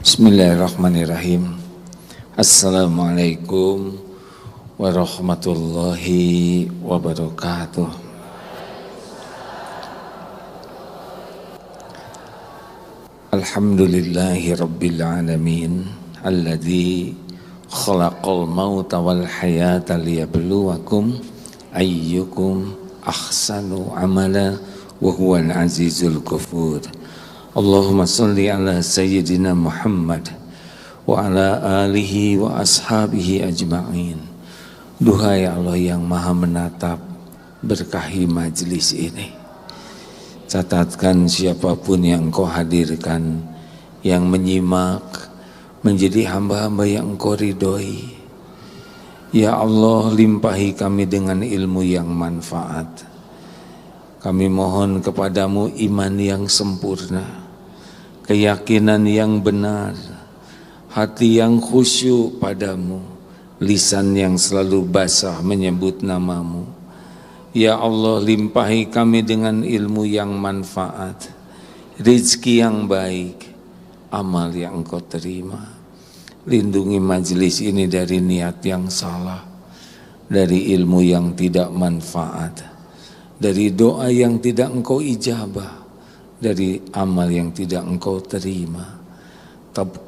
Bismillahirrahmanirrahim. Assalamualaikum warahmatullahi wabarakatuh. Alhamdulillahi rabbil alamin alladzi khalaqal mauta wal hayata liyabluwakum ayyukum ahsanu amala wa huwal azizul ghafur. Allahumma salli ala sayyidina Muhammad wa ala alihi wa ashabihi ajma'in. Duhai Allah yang maha menatap, berkahi majlis ini. Catatkan siapapun yang Engkau hadirkan, yang menyimak, menjadi hamba-hamba yang Engkau ridhoi. Ya Allah, limpahi kami dengan ilmu yang manfaat. Kami mohon kepadamu iman yang sempurna, keyakinan yang benar, hati yang khusyuk padamu, lisan yang selalu basah menyebut namamu. Ya Allah, limpahi kami dengan ilmu yang manfaat, rezeki yang baik, amal yang Engkau terima. Lindungi majelis ini dari niat yang salah, dari ilmu yang tidak manfaat, dari doa yang tidak Engkau ijabah, dari amal yang tidak Engkau terima.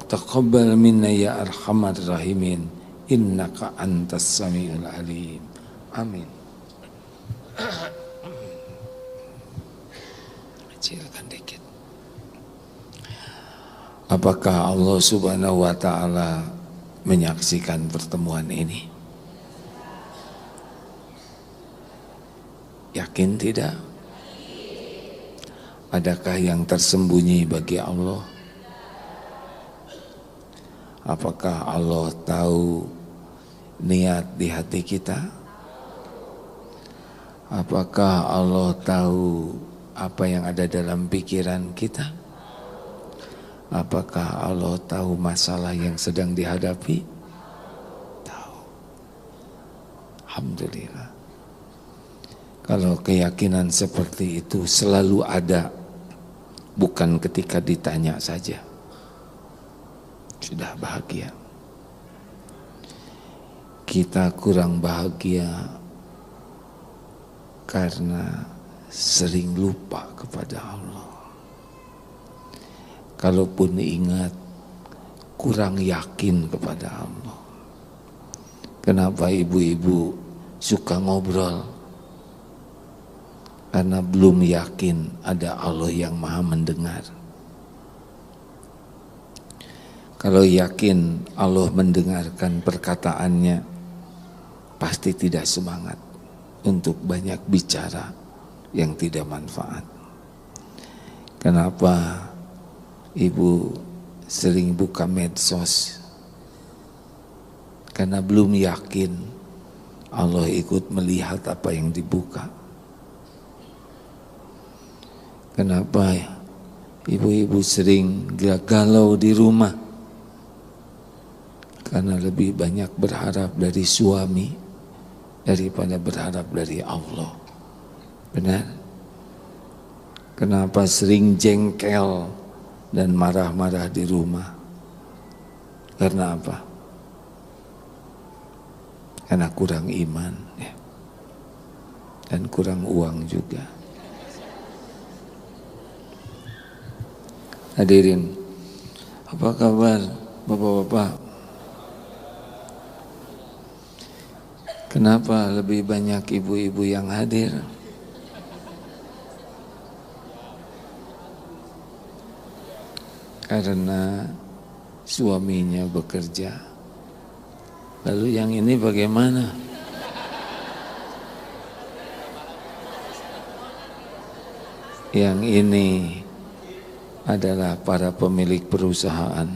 Taqabbal minna ya arhamar rahimin, innaka antas samiul alim. Amin. Kecilkan dikit. Apakah Allah Subhanahu wa ta'ala menyaksikan pertemuan ini? Yakin tidak? Adakah yang tersembunyi bagi Allah? Apakah Allah tahu niat di hati kita? Apakah Allah tahu apa yang ada dalam pikiran kita? Apakah Allah tahu masalah yang sedang dihadapi? Tahu. Alhamdulillah. Kalau keyakinan seperti itu selalu ada, bukan ketika ditanya saja, sudah bahagia. Kita kurang bahagia karena sering lupa kepada Allah. Kalaupun ingat, kurang yakin kepada Allah. Kenapa ibu-ibu suka ngobrol? Karena belum yakin ada Allah yang maha mendengar. Kalau yakin Allah mendengarkan perkataannya, pasti tidak semangat untuk banyak bicara yang tidak manfaat. Kenapa ibu sering buka medsos? Karena belum yakin Allah ikut melihat apa yang dibuka. Kenapa ibu-ibu sering galau di rumah? Karena lebih banyak berharap dari suami daripada berharap dari Allah. Benar? Kenapa sering jengkel dan marah-marah di rumah? Karena apa? Karena kurang iman ya. Dan kurang uang juga. Hadirin, apa kabar bapak-bapak? Kenapa lebih banyak ibu-ibu yang hadir? Karena suaminya bekerja. Lalu yang ini bagaimana? Yang ini adalah para pemilik perusahaan.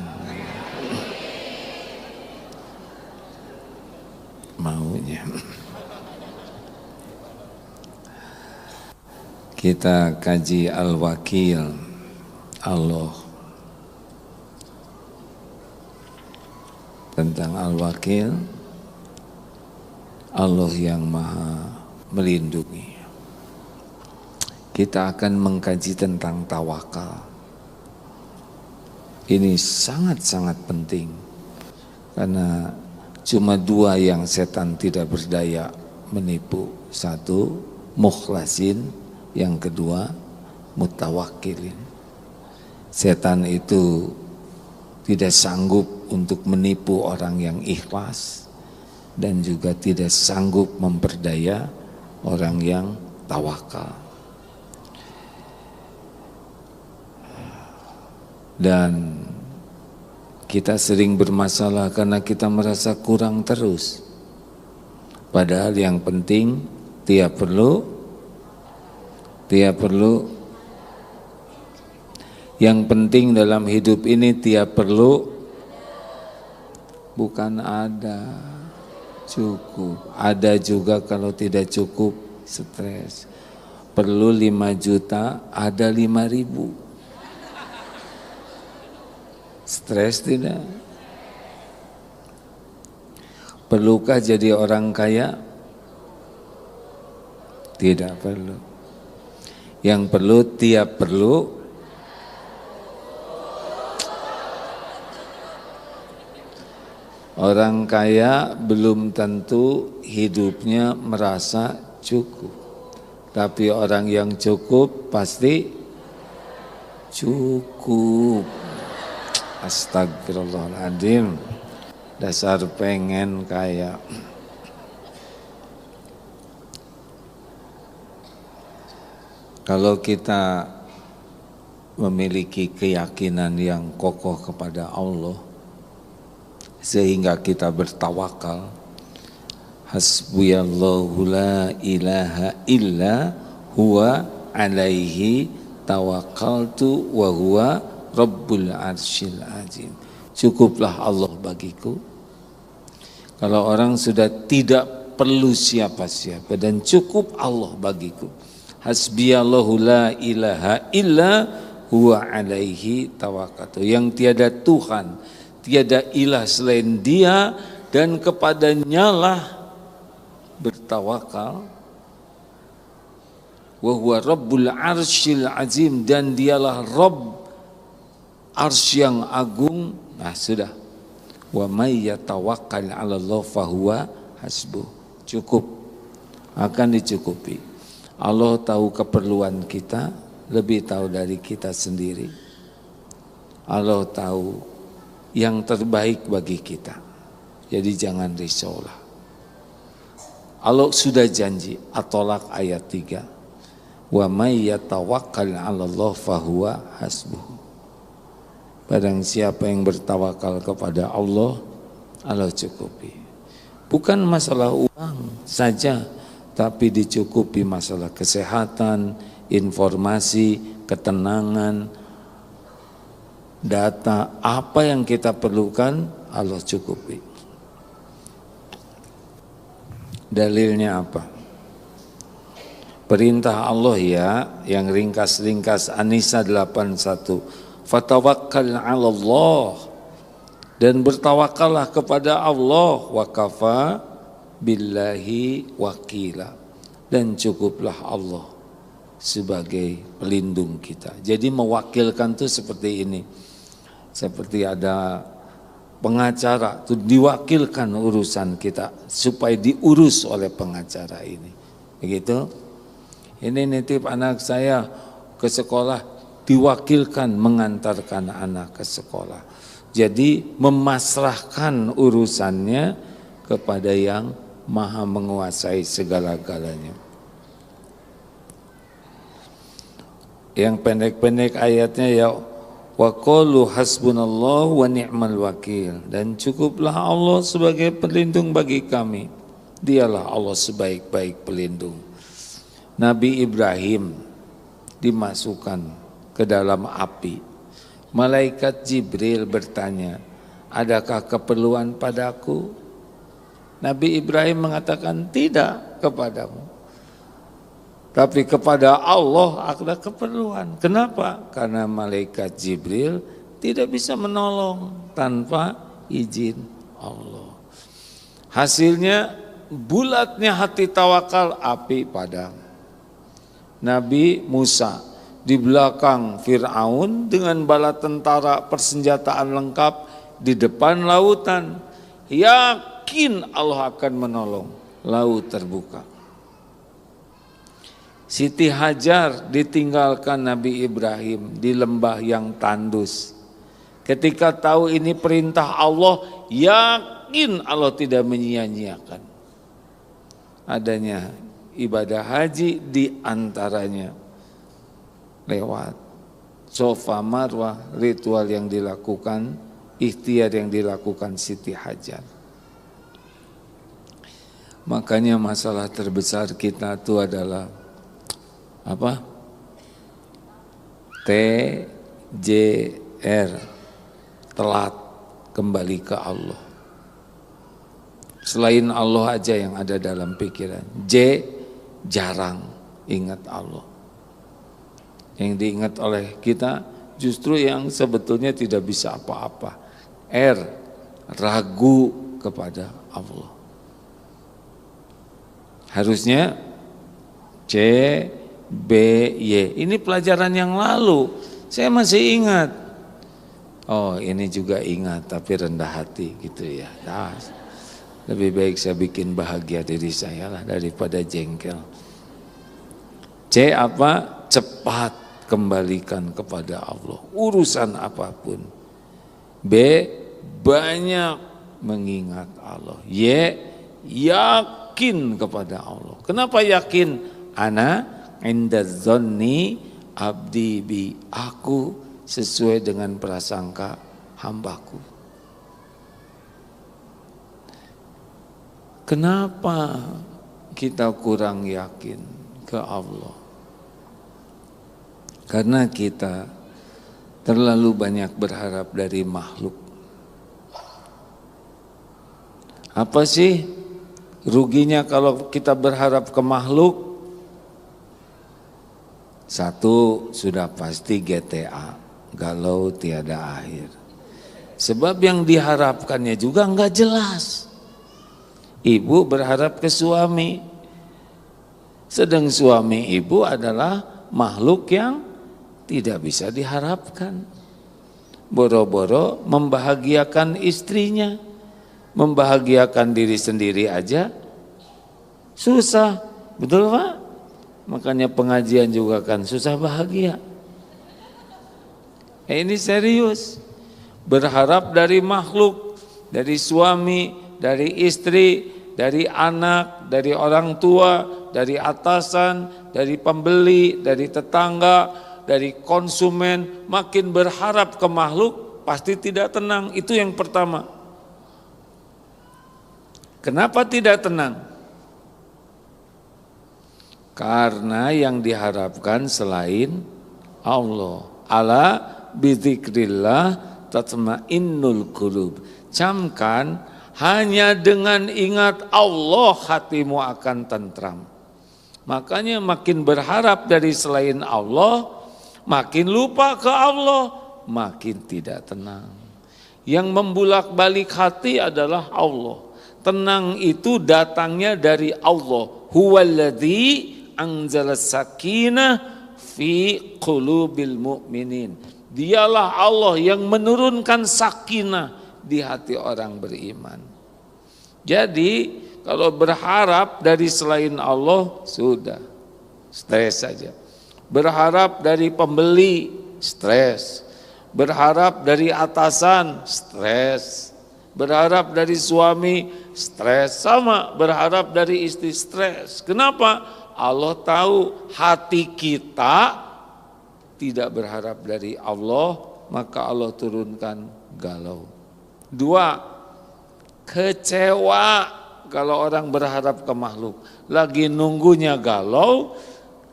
Maunya. Kita kaji Al-Wakil, Allah. Tentang Al-Wakil, Allah yang maha melindungi. Kita akan mengkaji tentang tawakal. Ini sangat-sangat penting, karena cuma dua yang setan tidak berdaya menipu. Satu, mukhlasin, yang kedua, mutawakkilin. Setan itu tidak sanggup untuk menipu orang yang ikhlas, dan juga tidak sanggup memperdaya orang yang tawakal. Dan kita sering bermasalah karena kita merasa kurang terus. Padahal yang penting tiap perlu. Yang penting dalam hidup ini tiap perlu, bukan ada, cukup. Ada juga kalau tidak cukup, stres. Perlu 5 juta, ada 5.000. Stres tidak? Perlukah jadi orang kaya? Tidak perlu. Yang perlu tiap perlu. Orang kaya belum tentu hidupnya merasa cukup. Tapi orang yang cukup pasti cukup. Astagfirullahaladzim, dasar pengen kaya. Kalau kita memiliki keyakinan yang kokoh kepada Allah, sehingga kita bertawakal, hasbuyallahu la ilaha illa huwa alaihi tawakkaltu wa huwa Rabbul Arsyil Azim. Cukuplah Allah bagiku. Kalau orang sudah tidak perlu siapa-siapa dan cukup Allah bagiku. Hasbiyallahu la ilaha illa huwa alaihi tawakkaltu. Yang tiada Tuhan, tiada ilah selain Dia, dan kepadanya lah bertawakal. Wa huwa Rabbul Arsyil Azim, dan Dialah Rabb Arsy yang agung. Nah sudah, wa may yatawakkal 'ala Allah fahuwa hasbuh. Cukup, akan dicukupi. Allah tahu keperluan kita, lebih tahu dari kita sendiri. Allah tahu yang terbaik bagi kita. Jadi jangan risaulah. Allah sudah janji, At-Tolaq ayat 3. Wa may yatawakkal 'ala Allah fahuwa hasbuh. Barang siapa yang bertawakal kepada Allah, Allah cukupi. Bukan masalah uang saja, tapi dicukupi masalah kesehatan, informasi, ketenangan, data, apa yang kita perlukan, Allah cukupi. Dalilnya apa? Perintah Allah ya, yang ringkas-ringkas An-Nisa 81. Fatawakkal 'ala Allah, dan bertawakallah kepada Allah, wa kafa billahi wakila, dan cukuplah Allah sebagai pelindung kita. Jadi mewakilkan itu seperti ini. Seperti ada pengacara itu diwakilkan urusan kita supaya diurus oleh pengacara ini. Begitu? Ini nitip anak saya ke sekolah, diwakilkan mengantarkan anak ke sekolah. Jadi memasrahkan urusannya kepada yang maha menguasai segala-galanya. Yang pendek-pendek ayatnya ya, wa qalu hasbunallahu wa ni'mal wakil, dan cukuplah Allah sebagai pelindung bagi kami. Dialah Allah sebaik-baik pelindung. Nabi Ibrahim dimasukkan ke dalam api. Malaikat Jibril bertanya, adakah keperluan padaku? Nabi Ibrahim mengatakan, tidak kepadamu, tapi kepada Allah ada keperluan. Kenapa? Karena malaikat Jibril tidak bisa menolong tanpa izin Allah. Hasilnya bulatnya hati tawakal, api padam. Nabi Musa di belakang Fir'aun dengan bala tentara persenjataan lengkap di depan lautan. Yakin Allah akan menolong. Laut terbuka. Siti Hajar ditinggalkan Nabi Ibrahim di lembah yang tandus. Ketika tahu ini perintah Allah, yakin Allah tidak menyia-nyiakan. Adanya ibadah haji di antaranya lewat Safa Marwah, ritual yang dilakukan, ikhtiar yang dilakukan Siti Hajar. Makanya masalah terbesar kita itu adalah apa? TJR, telat kembali ke Allah. Selain Allah aja yang ada dalam pikiran. J, jarang ingat Allah. Yang diingat oleh kita justru yang sebetulnya tidak bisa apa-apa. R, ragu kepada Allah. Harusnya C, B, Y. Ini pelajaran yang lalu. Saya masih ingat. Oh, ini juga ingat tapi rendah hati gitu ya. Nah, lebih baik saya bikin bahagia diri saya lah daripada jengkel. C apa? Cepat kembalikan kepada Allah. Urusan apapun. B, banyak mengingat Allah. Y, yakin kepada Allah. Kenapa yakin? Ana inda dzanni abdi bi, aku sesuai dengan prasangka hambaku. Kenapa kita kurang yakin ke Allah? Karena kita terlalu banyak berharap dari makhluk. Apa sih ruginya kalau kita berharap ke makhluk? Satu, sudah pasti GTA, galau tiada akhir. Sebab yang diharapkannya juga enggak jelas. Ibu berharap ke suami, sedang suami ibu adalah makhluk yang tidak bisa diharapkan. Boro-boro membahagiakan istrinya, membahagiakan diri sendiri aja susah, betul Pak? Makanya pengajian juga kan susah bahagia. Ini serius. Berharap dari makhluk, dari suami, dari istri, dari anak, dari orang tua, dari atasan, dari pembeli, dari tetangga, dari konsumen. Makin berharap ke makhluk pasti tidak tenang. Itu yang pertama. Kenapa tidak tenang? Karena yang diharapkan selain Allah. Ala bizikrillah tatma'innul qulub. Camkan, hanya dengan ingat Allah hatimu akan tentram. Makanya makin berharap dari selain Allah, makin lupa ke Allah, makin tidak tenang. Yang membulak-balik hati adalah Allah. Tenang itu datangnya dari Allah. Huwaladzi anzala sakinah fi qulubil mu'minin. Dialah Allah yang menurunkan sakinah di hati orang beriman. Jadi kalau berharap dari selain Allah sudah stres saja. Berharap dari pembeli stres. Berharap dari atasan stres. Berharap dari suami stres, sama berharap dari istri stres. Kenapa? Allah tahu hati kita tidak berharap dari Allah, maka Allah turunkan galau. Dua, kecewa kalau orang berharap ke makhluk. Lagi nunggunya galau,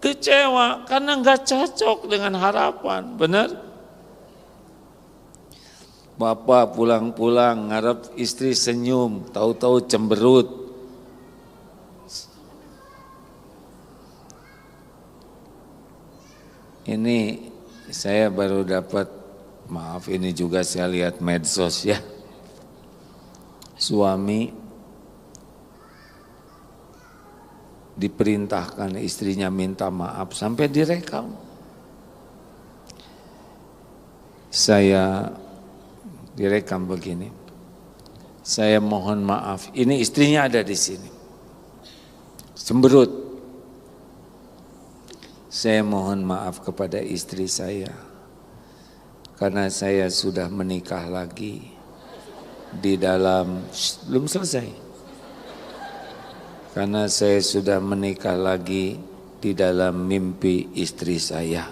kecewa karena nggak cocok dengan harapan. Benar? Bapak pulang-pulang ngarep istri senyum, tahu-tahu cemberut. Ini saya baru dapat, maaf ini juga saya lihat medsos ya. Suami diperintahkan istrinya minta maaf sampai direkam. saya direkam begini. Saya mohon maaf. Ini istrinya ada di sini. Cemberut. Saya mohon maaf kepada istri saya karena saya sudah menikah lagi di dalam belum selesai. Karena saya sudah menikah lagi di dalam mimpi istri saya.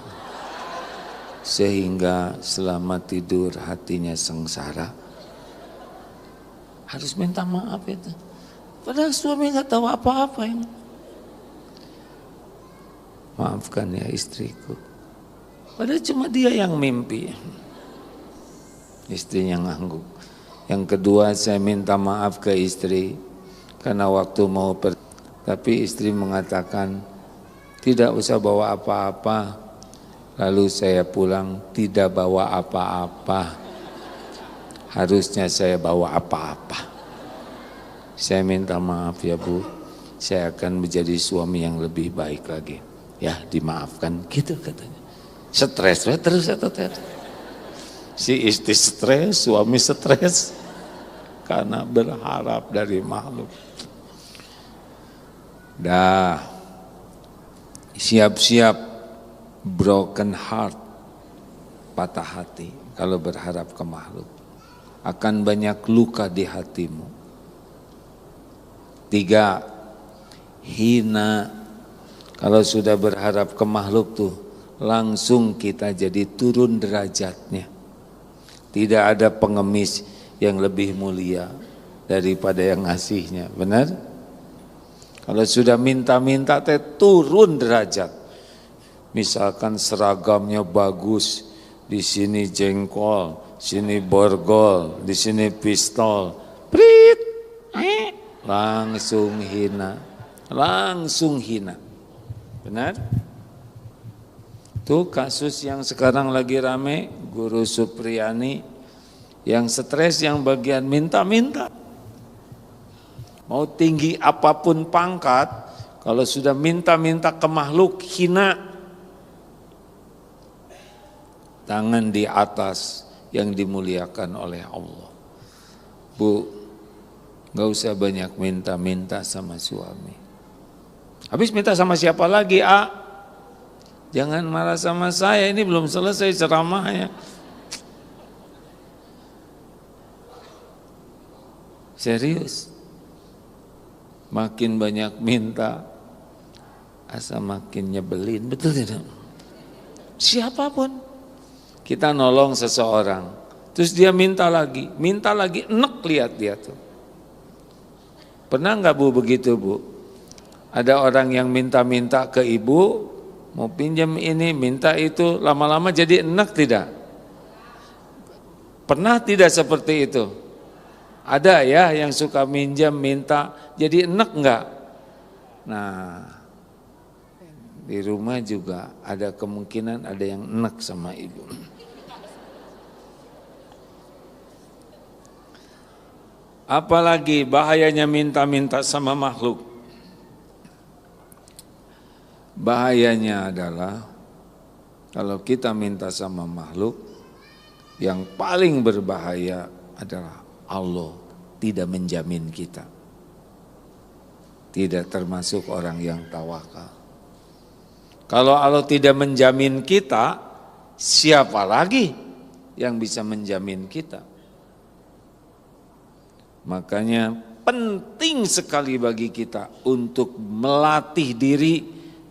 Sehingga selama tidur hatinya sengsara. Harus minta maaf itu. Padahal suami nggak tahu apa-apa ini. Maafkan ya istriku. Padahal cuma dia yang mimpi. Istrinya ngangguk. Yang kedua, saya minta maaf ke istri karena waktu mau tapi istri mengatakan tidak usah bawa apa-apa. Lalu saya pulang tidak bawa apa-apa. Harusnya saya bawa apa-apa. Saya minta maaf ya Bu. Saya akan menjadi suami yang lebih baik lagi. Ya dimaafkan gitu katanya. Stres terus atau tidak? Si istri stres, suami stres karena berharap dari makhluk. Dah siap-siap broken heart, patah hati kalau berharap ke makhluk. Akan banyak luka di hatimu. 3, hina. Kalau sudah berharap ke makhluk tuh, langsung kita jadi turun derajatnya. Tidak ada pengemis yang lebih mulia daripada yang ngasihnya, benar? Kalau sudah minta-minta teh turun derajat. Misalkan seragamnya bagus, di sini jengkol, sini borgol, di sini pistol, prit, langsung hina, benar? Tuh kasus yang sekarang lagi rame, Guru Supriyani yang stres yang bagian minta-minta. Mau tinggi apapun pangkat, kalau sudah minta-minta ke makhluk hina. Tangan di atas yang dimuliakan oleh Allah. Bu, gak usah banyak minta-minta sama suami. Habis minta sama siapa lagi, A? Jangan marah sama saya, ini belum selesai ceramahnya. Serius. Makin banyak minta, asa makin nyebelin, betul tidak? Siapapun. Kita nolong seseorang, terus dia minta lagi, enek lihat dia tuh. Pernah nggak Bu begitu Bu? Ada orang yang minta-minta ke ibu, mau pinjam ini, minta itu, lama-lama jadi enak tidak? Pernah tidak seperti itu? Ada ya yang suka minjam, minta, jadi enak enggak? Nah, di rumah juga ada kemungkinan ada yang enak sama ibu. Apalagi bahayanya minta-minta sama makhluk. Bahayanya adalah kalau kita minta sama makhluk, yang paling berbahaya adalah Allah tidak menjamin kita. Tidak termasuk orang yang tawakal. Kalau Allah tidak menjamin kita, siapa lagi yang bisa menjamin kita? Makanya penting sekali bagi kita untuk melatih diri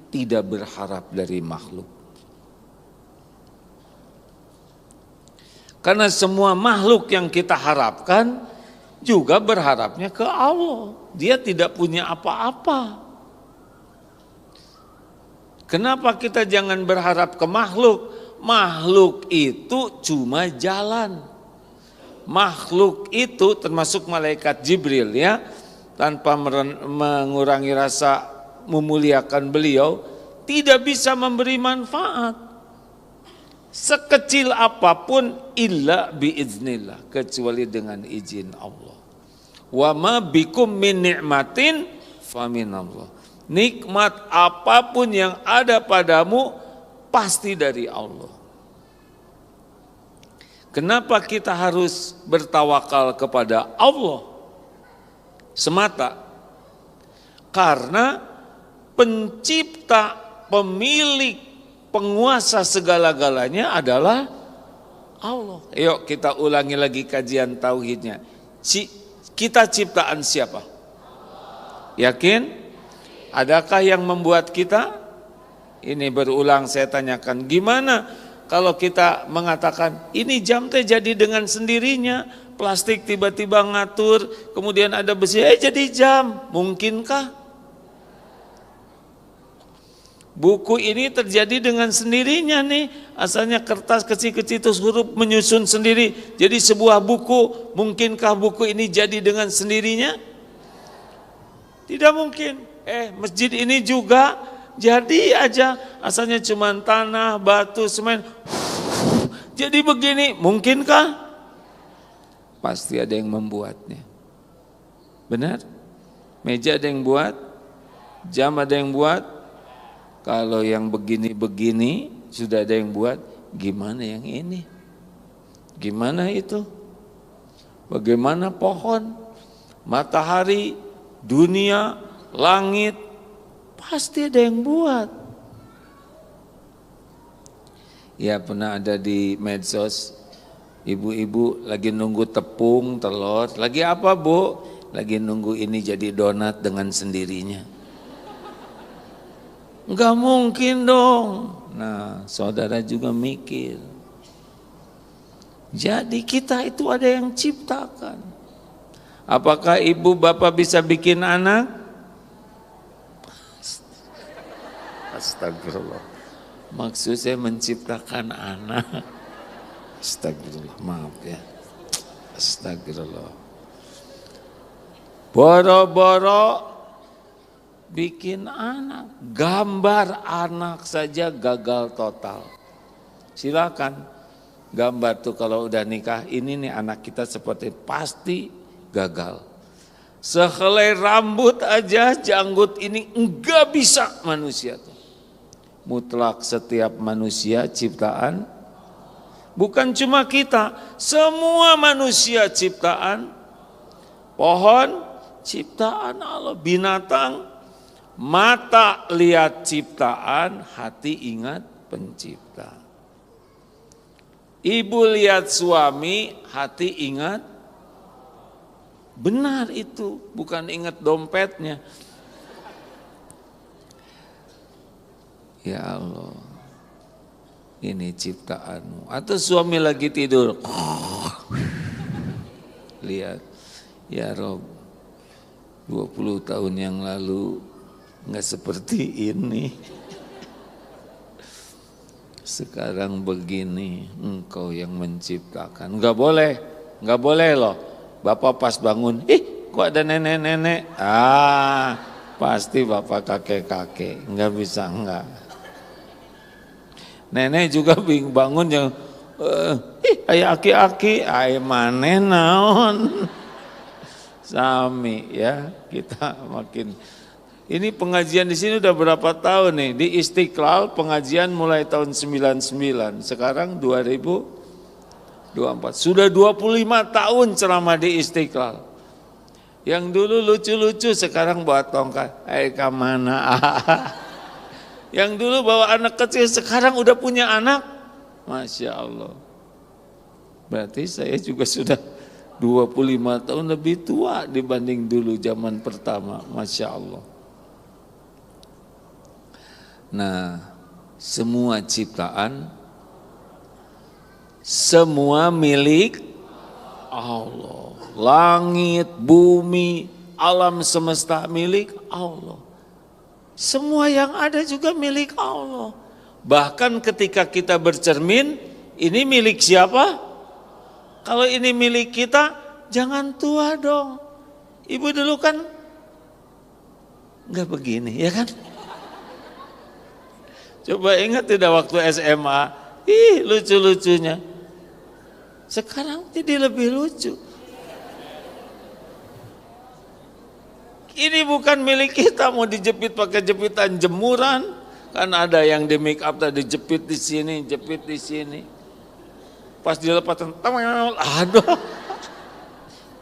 tidak berharap dari makhluk. Karena semua makhluk yang kita harapkan juga berharapnya ke Allah. Dia tidak punya apa-apa. Kenapa kita jangan berharap ke makhluk? Makhluk itu cuma jalan. Makhluk itu termasuk malaikat Jibril ya, tanpa mengurangi rasa memuliakan beliau, tidak bisa memberi manfaat sekecil apapun illa biiznillah, kecuali dengan izin Allah. Wa ma bikum min ni'matin faminallah. Nikmat apapun yang ada padamu pasti dari Allah. Kenapa kita harus bertawakal kepada Allah semata? Karena pencipta, pemilik, penguasa segala-galanya adalah Allah. Yuk kita ulangi lagi kajian tauhidnya. Kita ciptaan siapa? Yakin? Adakah yang membuat kita? Ini berulang saya tanyakan. Gimana kalau kita mengatakan ini jam teh jadi dengan sendirinya, plastik tiba-tiba ngatur, kemudian ada besi, jadi jam, mungkinkah? Buku ini terjadi dengan sendirinya nih, asalnya kertas kecil-kecil terus huruf menyusun sendiri, jadi sebuah buku, mungkinkah buku ini jadi dengan sendirinya? Tidak mungkin. Masjid ini juga jadi aja, asalnya cuma tanah, batu, semen, jadi begini, mungkinkah? Pasti ada yang membuatnya. Benar? Meja ada yang buat, jam ada yang buat. Kalau yang begini-begini sudah ada yang buat, gimana yang ini? Gimana itu? Bagaimana pohon, matahari, dunia, langit, pasti ada yang buat. Ya pernah ada di medsos, ibu-ibu lagi nunggu tepung, telur, lagi apa bu? Lagi nunggu ini jadi donat dengan sendirinya. Enggak mungkin dong. Nah, saudara juga mikir. Jadi kita itu ada yang ciptakan. Apakah ibu bapak bisa bikin anak? Astagfirullah. Maksud saya menciptakan anak. Astagfirullah, maaf ya. Astagfirullah. Boro-boro bikin anak, gambar anak saja gagal total. Silakan gambar tuh kalau udah nikah, ini nih anak kita seperti pasti gagal. Sehelai rambut aja janggut ini enggak bisa manusia tuh. Mutlak setiap manusia ciptaan, bukan cuma kita, semua manusia ciptaan, pohon ciptaan Allah, binatang mata lihat ciptaan, hati ingat pencipta. Ibu lihat suami, hati ingat, benar itu, bukan ingat dompetnya. Ya Allah, ini ciptaanmu. Atau suami lagi tidur, lihat, ya Rob, 20 tahun yang lalu nggak seperti ini. Sekarang begini, engkau yang menciptakan. Nggak boleh loh. Bapak pas bangun, kok ada nenek-nenek? Pasti bapak kakek-kakek, nggak bisa enggak. Nenek juga bangun yang, ayah aki-aki, ayah manen naon. Sami ya, kita makin. Ini pengajian di sini udah berapa tahun nih? Di Istiqlal pengajian mulai tahun 99, sekarang 2024. Sudah 25 tahun ceramah di Istiqlal. Yang dulu lucu-lucu sekarang bawa tongkat. Kemana? Yang dulu bawa anak kecil sekarang udah punya anak. Masya Allah. Berarti saya juga sudah 25 tahun lebih tua dibanding dulu zaman pertama. Masya Allah. Nah, semua ciptaan, semua milik Allah. Langit, bumi, alam semesta milik Allah. Semua yang ada juga milik Allah. Bahkan ketika kita bercermin, ini milik siapa? Kalau ini milik kita, jangan tua dong. Ibu dulu kan enggak begini, ya kan? Coba ingat tidak waktu SMA, lucu-lucunya. Sekarang jadi lebih lucu. Ini bukan milik kita, mau dijepit pakai jepitan jemuran. Kan ada yang di make up tadi jepit di sini, jepit di sini. Pas dilepaskan, aduh.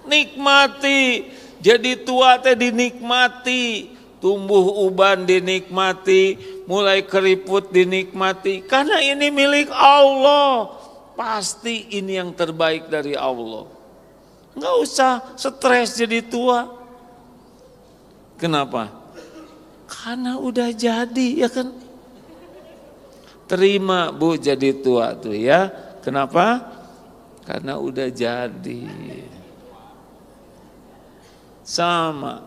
Nikmati, jadi tua teh dinikmati, tumbuh uban dinikmati, mulai keriput dinikmati, karena ini milik Allah. Pasti ini yang terbaik dari Allah. Enggak usah stres jadi tua. Kenapa? Karena udah jadi, ya kan? Terima Bu jadi tua tuh ya. Kenapa? Karena udah jadi. Sama.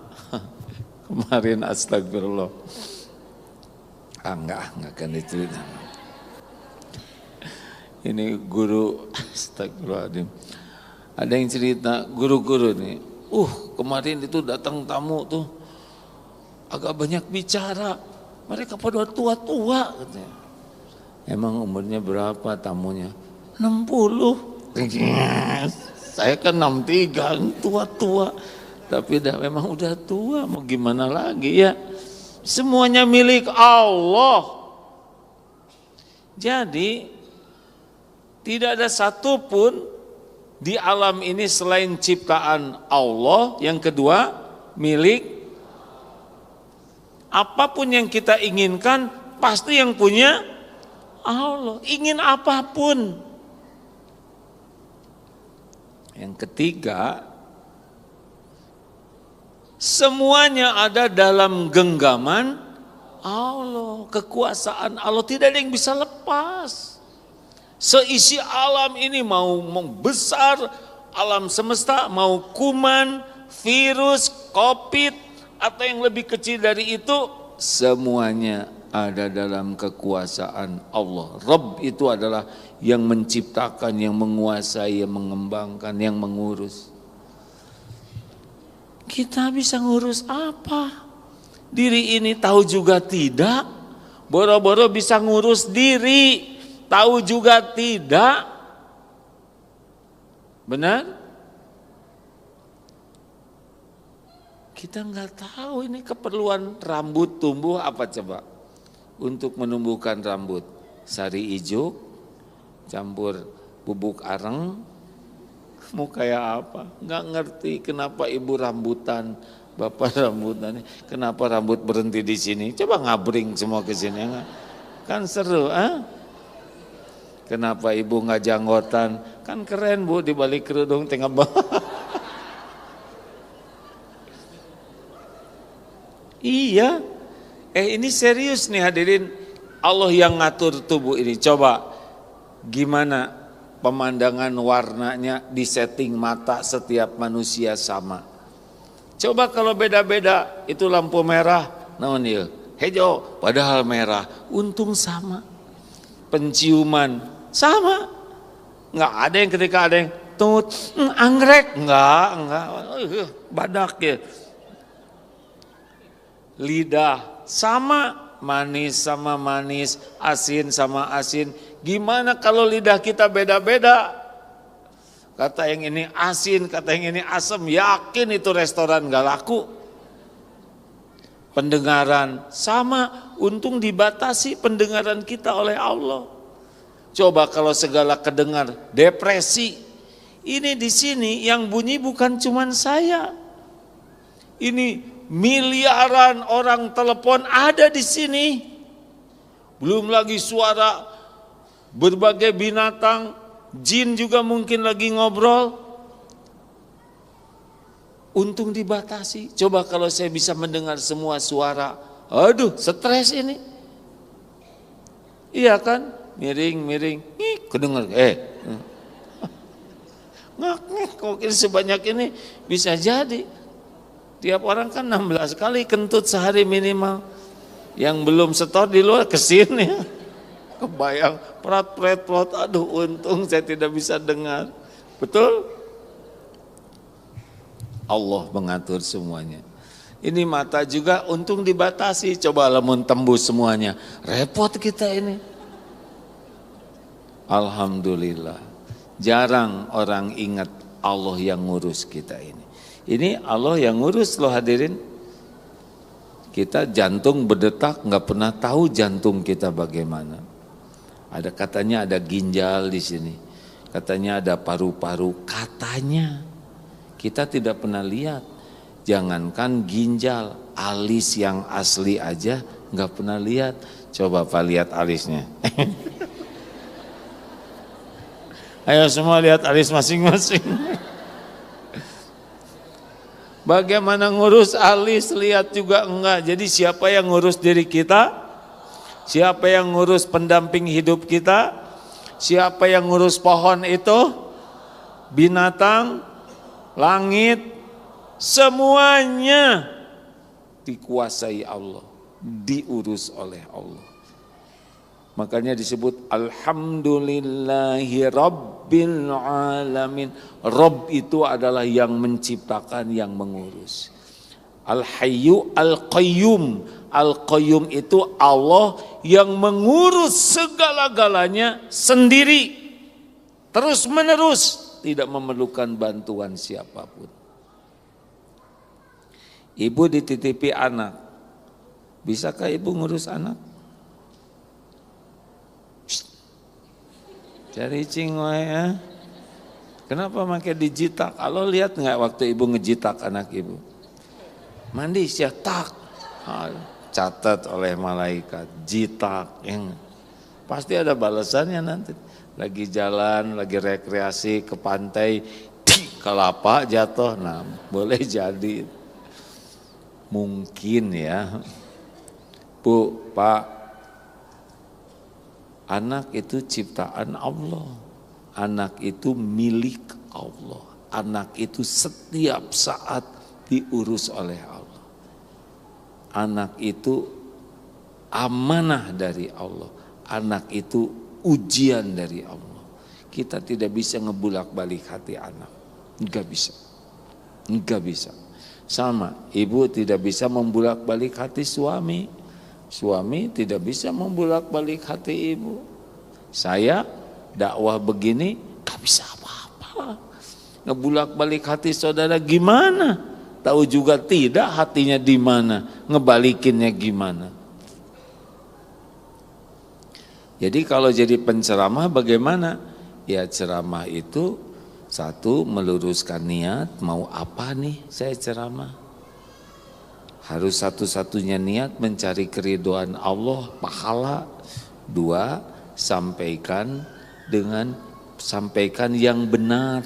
Kemarin astagfirullah. Enggak akan dicerita. Ini guru, astagfirullahaladzim. Ada yang cerita, guru-guru nih. Kemarin itu datang tamu tuh. Agak banyak bicara. Mereka pada tua-tua katanya. Emang umurnya berapa tamunya? 60. Saya kan 63, tua-tua. Tapi memang udah tua, mau gimana lagi ya. Semuanya milik Allah. Jadi tidak ada satupun di alam ini selain ciptaan Allah. Yang kedua, milik. Apapun yang kita inginkan, pasti yang punya Allah. Ingin apapun. Yang ketiga, semuanya ada dalam genggaman Allah, kekuasaan Allah, tidak ada yang bisa lepas. Seisi alam ini mau besar, alam semesta, mau kuman, virus, COVID, atau yang lebih kecil dari itu, semuanya ada dalam kekuasaan Allah. Rabb itu adalah yang menciptakan, yang menguasai, yang mengembangkan, yang mengurus. Kita bisa ngurus apa? Diri ini tahu juga tidak. Boro-boro bisa ngurus diri, tahu juga tidak. Benar? Kita nggak tahu ini keperluan rambut tumbuh apa coba? Untuk menumbuhkan rambut, sari ijuk, campur bubuk areng, mau kayak apa? Nggak ngerti kenapa ibu rambutan, bapak rambutan, kenapa rambut berhenti di sini? Coba ngabring semua ke sini, kan seru, Kenapa ibu nggak janggotan? Kan keren Bu di balik kerudung tengah bawah. Iya. Ini serius nih hadirin, Allah yang ngatur tubuh ini. Coba gimana pemandangan warnanya di setting mata setiap manusia sama. Coba kalau beda-beda, itu lampu merah, naon ieu? Hijau, padahal merah, untung sama. Penciuman sama. Enggak ada yang ketika ada yang tut, anggrek, enggak, badak ya. Lidah sama, manis sama manis, asin sama asin. Gimana kalau lidah kita beda-beda? Kata yang ini asin, kata yang ini asam, yakin itu restoran gak laku. Pendengaran sama, untung dibatasi pendengaran kita oleh Allah. Coba kalau segala kedengar, depresi. Ini di sini yang bunyi bukan cuman saya. Ini miliaran orang telepon ada di sini. Belum lagi suara berbagai binatang, jin juga mungkin lagi ngobrol. Untung dibatasi. Coba kalau saya bisa mendengar semua suara, aduh stres ini. Iya kan? Miring, kedengar, ngak kok sebanyak ini bisa jadi. Tiap orang kan 16 kali kentut sehari minimal. Yang belum setor di luar kesini. Kebayang, prat, aduh untung saya tidak bisa dengar. Betul? Allah mengatur semuanya. Ini mata juga untung dibatasi. Coba lamun tembus semuanya. Repot kita ini. Alhamdulillah. Jarang orang ingat Allah yang ngurus kita ini. Ini Allah yang ngurus loh hadirin. Kita jantung berdetak nggak pernah tahu jantung kita bagaimana. Ada katanya ada ginjal di sini. Katanya ada paru-paru, katanya. Kita tidak pernah lihat. Jangankan ginjal, alis yang asli aja nggak pernah lihat. Coba Pak lihat alisnya. Ayo semua lihat alis masing-masing. Bagaimana ngurus alis, lihat juga enggak. Jadi siapa yang ngurus diri kita? Siapa yang ngurus pendamping hidup kita? Siapa yang ngurus pohon itu? Binatang, langit, semuanya dikuasai Allah, diurus oleh Allah. Makanya disebut alhamdulillahi rabbil alamin. Rabb itu adalah yang menciptakan, yang mengurus. Al-Hayyu Al-Qayyum. Al-Qayyum itu Allah yang mengurus segala-galanya sendiri, terus menerus, tidak memerlukan bantuan siapapun. Ibu dititipi anak, bisakah ibu ngurus anak? Cari cing ya. Kenapa pakai dijitak? Allah lihat nggak waktu ibu ngejitak anak ibu? Mandi tak, catat oleh malaikat, jitak, yang pasti ada balasannya nanti. Lagi jalan, lagi rekreasi ke pantai, kelapa jatuh, nah boleh jadi. Mungkin ya, Bu, Pak. Anak itu ciptaan Allah, anak itu milik Allah, anak itu setiap saat diurus oleh Allah. Anak itu amanah dari Allah, anak itu ujian dari Allah. Kita tidak bisa ngebulak-balik hati anak, enggak bisa, enggak bisa. Sama, ibu tidak bisa membulak-balik hati suami. Suami tidak bisa membulak-balik hati ibu. Saya dakwah begini gak bisa apa-apa. Ngebulak-balik hati saudara gimana? Tahu juga tidak hatinya di mana, ngebalikinnya gimana. Jadi kalau jadi penceramah bagaimana? Ya ceramah itu satu, meluruskan niat, mau apa nih saya ceramah. Harus satu-satunya niat mencari keridhaan Allah, pahala. Dua, sampaikan yang benar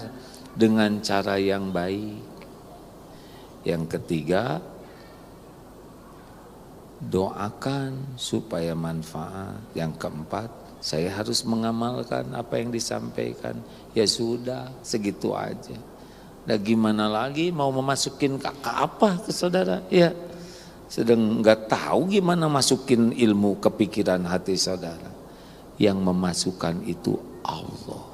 dengan cara yang baik. Yang ketiga, doakan supaya manfaat. Yang keempat, saya harus mengamalkan apa yang disampaikan. Ya sudah, segitu aja. Nah gimana lagi mau memasukin kakak apa ke saudara? Ya, sedang nggak tahu gimana masukin ilmu ke pikiran hati saudara. Yang memasukkan itu Allah.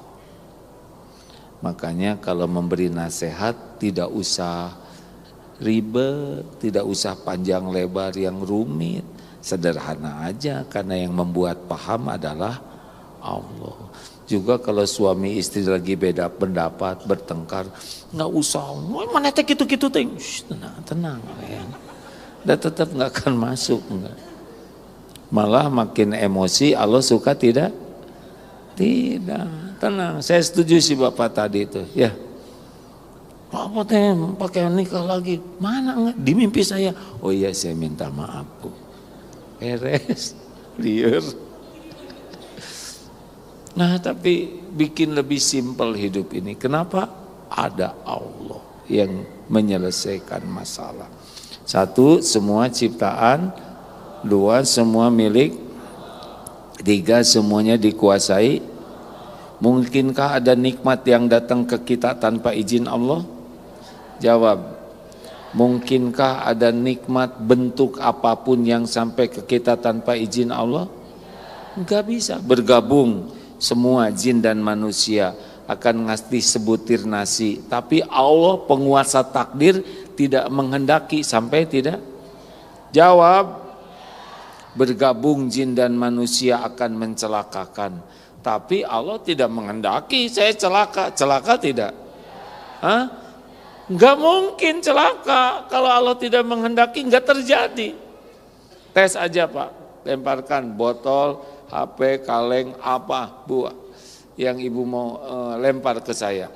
Makanya kalau memberi nasihat tidak usah ribet, tidak usah panjang lebar yang rumit, sederhana aja karena yang membuat paham adalah Allah. Juga kalau suami istri lagi beda pendapat, bertengkar, nggak usah, mana teh gitu-gitu teh, tenang, ya. Dan tetap nggak akan masuk, enggak. Malah makin emosi, Allah suka tidak? Tidak, tenang. Saya setuju si bapak tadi itu, ya. Apa teh pakai nikah lagi? Mana enggak? Di mimpi saya. Oh iya saya minta maaf Bu. Beres, liar. Nah tapi bikin lebih simpel hidup ini. Kenapa? Ada Allah yang menyelesaikan masalah. Satu, semua ciptaan. Dua, semua milik. Tiga, semuanya dikuasai. Mungkinkah ada nikmat yang datang ke kita tanpa izin Allah? Jawab. Mungkinkah ada nikmat bentuk apapun yang sampai ke kita tanpa izin Allah? Enggak bisa. Bergabung semua jin dan manusia akan ngasih sebutir nasi, tapi Allah penguasa takdir tidak menghendaki sampai tidak. Jawab. Bergabung jin dan manusia akan mencelakakan, tapi Allah tidak menghendaki saya celaka. Celaka tidak? Hah? Enggak mungkin celaka kalau Allah tidak menghendaki, enggak terjadi. Tes aja Pak, lemparkan botol, HP, kaleng, apa, buah. yang ibu mau lempar ke saya?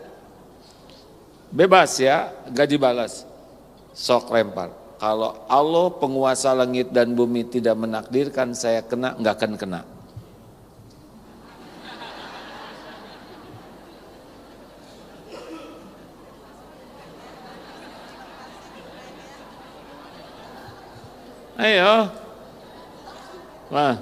Bebas ya, gak dibalas. Sok lempar. Kalau Allah penguasa langit dan bumi tidak menakdirkan saya kena, nggak akan kena. Ayo. Wah.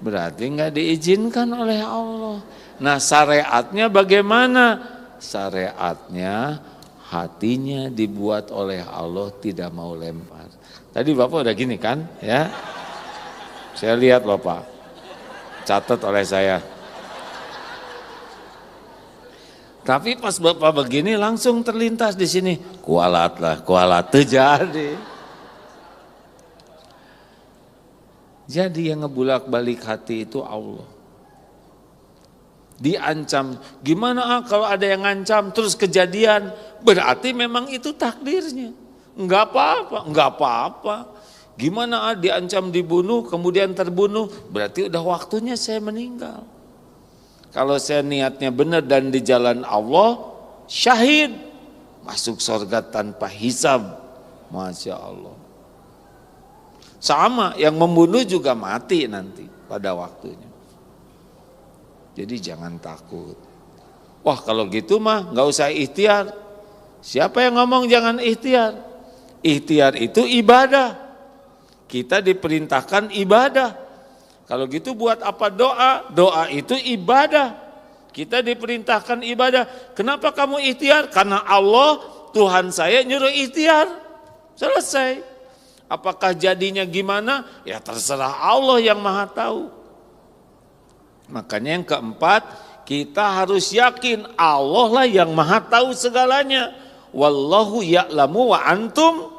Berarti nggak diizinkan oleh Allah. Nah, syariatnya bagaimana? Syariatnya hatinya dibuat oleh Allah tidak mau lempar. Tadi Bapak udah gini kan, ya? Saya lihat loh Pak, catat oleh saya. Tapi pas Bapak begini langsung terlintas di sini, kualat terjadi. Jadi yang ngebulak-balik hati itu Allah. Diancam, gimana kalau ada yang ngancam terus kejadian, berarti memang itu takdirnya. Enggak apa-apa. Gimana diancam dibunuh kemudian terbunuh, berarti udah waktunya saya meninggal. Kalau saya niatnya benar dan di jalan Allah, syahid, masuk surga tanpa hisab. Masya Allah. Sama, yang membunuh juga mati nanti pada waktunya. Jadi jangan takut. Wah kalau gitu mah nggak usah ikhtiar. Siapa yang ngomong jangan ikhtiar? Ikhtiar itu ibadah. Kita diperintahkan ibadah. Kalau gitu buat apa doa? Doa itu ibadah. Kita diperintahkan ibadah. Kenapa kamu ikhtiar? Karena Allah Tuhan saya nyuruh ikhtiar. Selesai. Apakah jadinya gimana? Ya terserah Allah yang Maha Tahu. Makanya yang keempat, kita harus yakin Allah lah yang Maha Tahu segalanya. Wallahu ya'lamu wa antum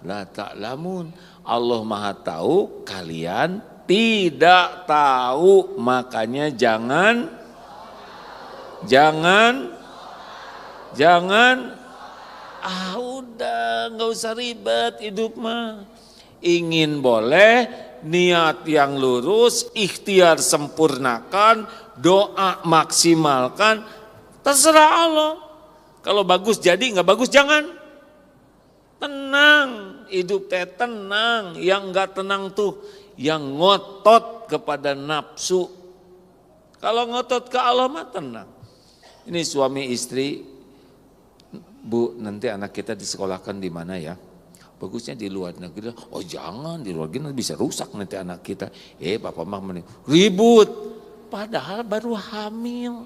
la ta'lamun. Allah Maha Tahu, kalian tidak tahu. Makanya jangan udah nggak usah ribet hidup mah. Ingin boleh, niat yang lurus, ikhtiar sempurnakan, doa maksimalkan, terserah Allah. Kalau bagus jadi, nggak bagus jangan. Tenang, hidup teh tenang. Yang nggak tenang tuh, yang ngotot kepada nafsu. Kalau ngotot ke Allah mah tenang. Ini suami istri, Bu, nanti anak kita disekolahkan di mana ya? Bagusnya di luar negeri. Oh jangan, di luar negeri bisa rusak nanti anak kita. Papa mah ribut. Padahal baru hamil.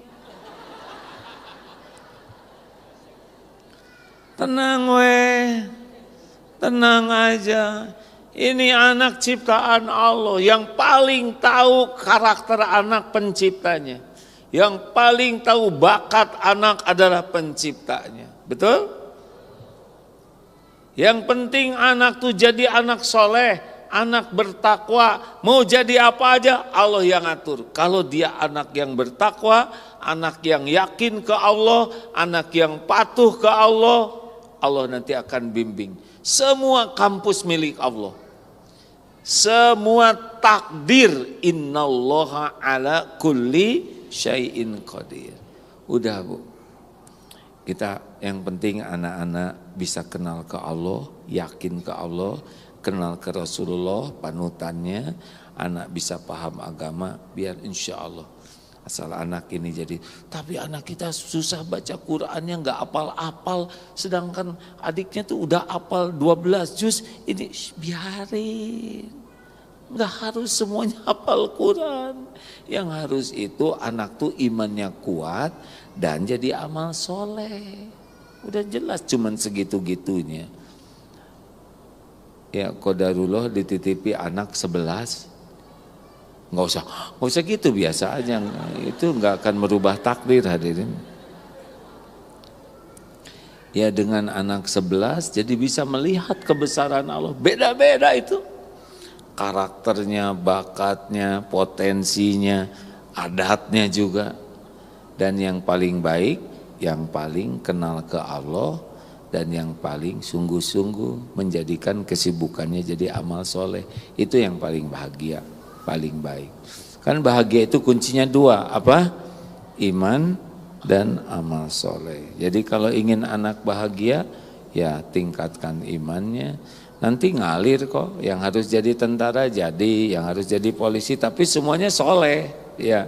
Tenang tenang aja. Ini anak ciptaan Allah. Yang paling tahu karakter anak penciptanya. Yang paling tahu bakat anak adalah penciptanya. Betul? Yang penting anak tuh jadi anak soleh, anak bertakwa, mau jadi apa aja Allah yang atur. Kalau dia anak yang bertakwa, anak yang yakin ke Allah, anak yang patuh ke Allah, Allah nanti akan bimbing. Semua kampus milik Allah. Semua takdir, innallaha ala kulli syai'in qadir. Udah Bu. Kita yang penting anak-anak bisa kenal ke Allah, yakin ke Allah, kenal ke Rasulullah, panutannya, anak bisa paham agama, biar insya Allah. Asal anak ini jadi, tapi anak kita susah baca Qur'annya nggak apal-apal, sedangkan adiknya tuh udah apal 12 juz, ini biarin. Nggak harus semuanya hafal Quran. Yang harus itu anak tuh imannya kuat dan jadi amal soleh. Udah jelas cuman segitu-gitunya. Ya qadarullah dititipi anak 11. Nggak usah gitu, biasa aja. Itu nggak akan merubah takdir hadirin. Ya dengan anak 11 jadi bisa melihat kebesaran Allah. Beda-beda itu. Karakternya, bakatnya, potensinya, adatnya juga. Dan yang paling baik, yang paling kenal ke Allah, dan yang paling sungguh-sungguh menjadikan kesibukannya jadi amal soleh. Itu yang paling bahagia, paling baik. Kan bahagia itu kuncinya dua, apa? Iman dan amal soleh. Jadi kalau ingin anak bahagia, ya tingkatkan imannya. Nanti ngalir kok, yang harus jadi tentara jadi, yang harus jadi polisi, tapi semuanya soleh. Ya,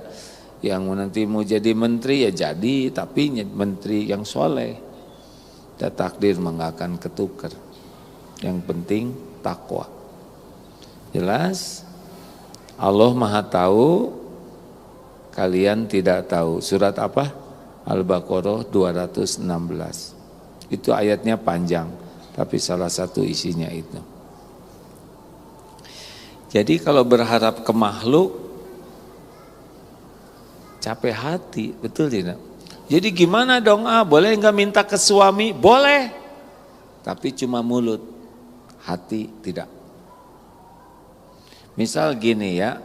yang nanti mau jadi menteri ya jadi, tapi menteri yang soleh. Dan takdir nggak akan ketukar. Yang penting takwa. Jelas? Allah Maha Tahu, kalian tidak tahu. Surat apa? Al-Baqarah 216. Itu ayatnya panjang, tapi salah satu isinya itu. Jadi kalau berharap ke makhluk, capek hati, betul tidak? Jadi gimana dong? Boleh nggak minta ke suami? Boleh, tapi cuma mulut, hati tidak. Misal gini ya,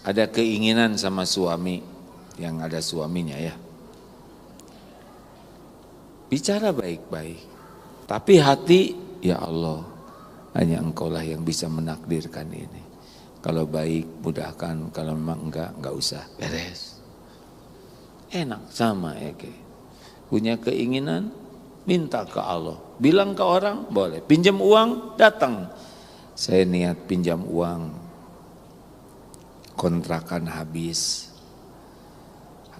ada keinginan sama suami, yang ada suaminya ya. Bicara baik-baik, tapi hati, ya Allah, hanya Engkaulah yang bisa menakdirkan ini. Kalau baik mudahkan, kalau memang enggak usah, beres. Enak sama ya, punya keinginan, minta ke Allah. Bilang ke orang, boleh. Pinjam uang, datang. Saya niat pinjam uang, kontrakan habis,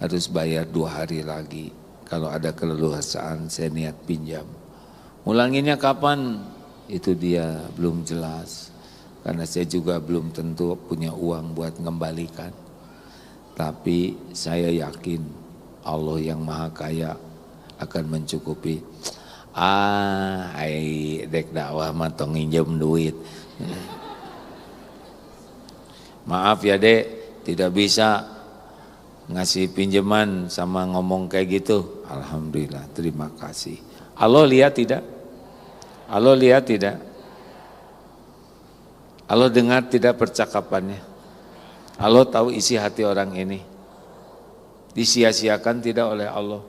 harus bayar 2 hari lagi. Kalau ada keleluasaan saya niat pinjam. Mulanginnya kapan? Itu dia belum jelas. Karena saya juga belum tentu punya uang buat mengembalikan. Tapi saya yakin Allah yang Maha Kaya akan mencukupi. Dek dakwah mah tong nginjem duit. Maaf ya dek, tidak bisa ngasih pinjaman sama ngomong kayak gitu. Alhamdulillah, terima kasih. Allah lihat tidak? Allah lihat tidak? Allah dengar tidak percakapannya? Allah tahu isi hati orang ini. Disia-siakan tidak oleh Allah.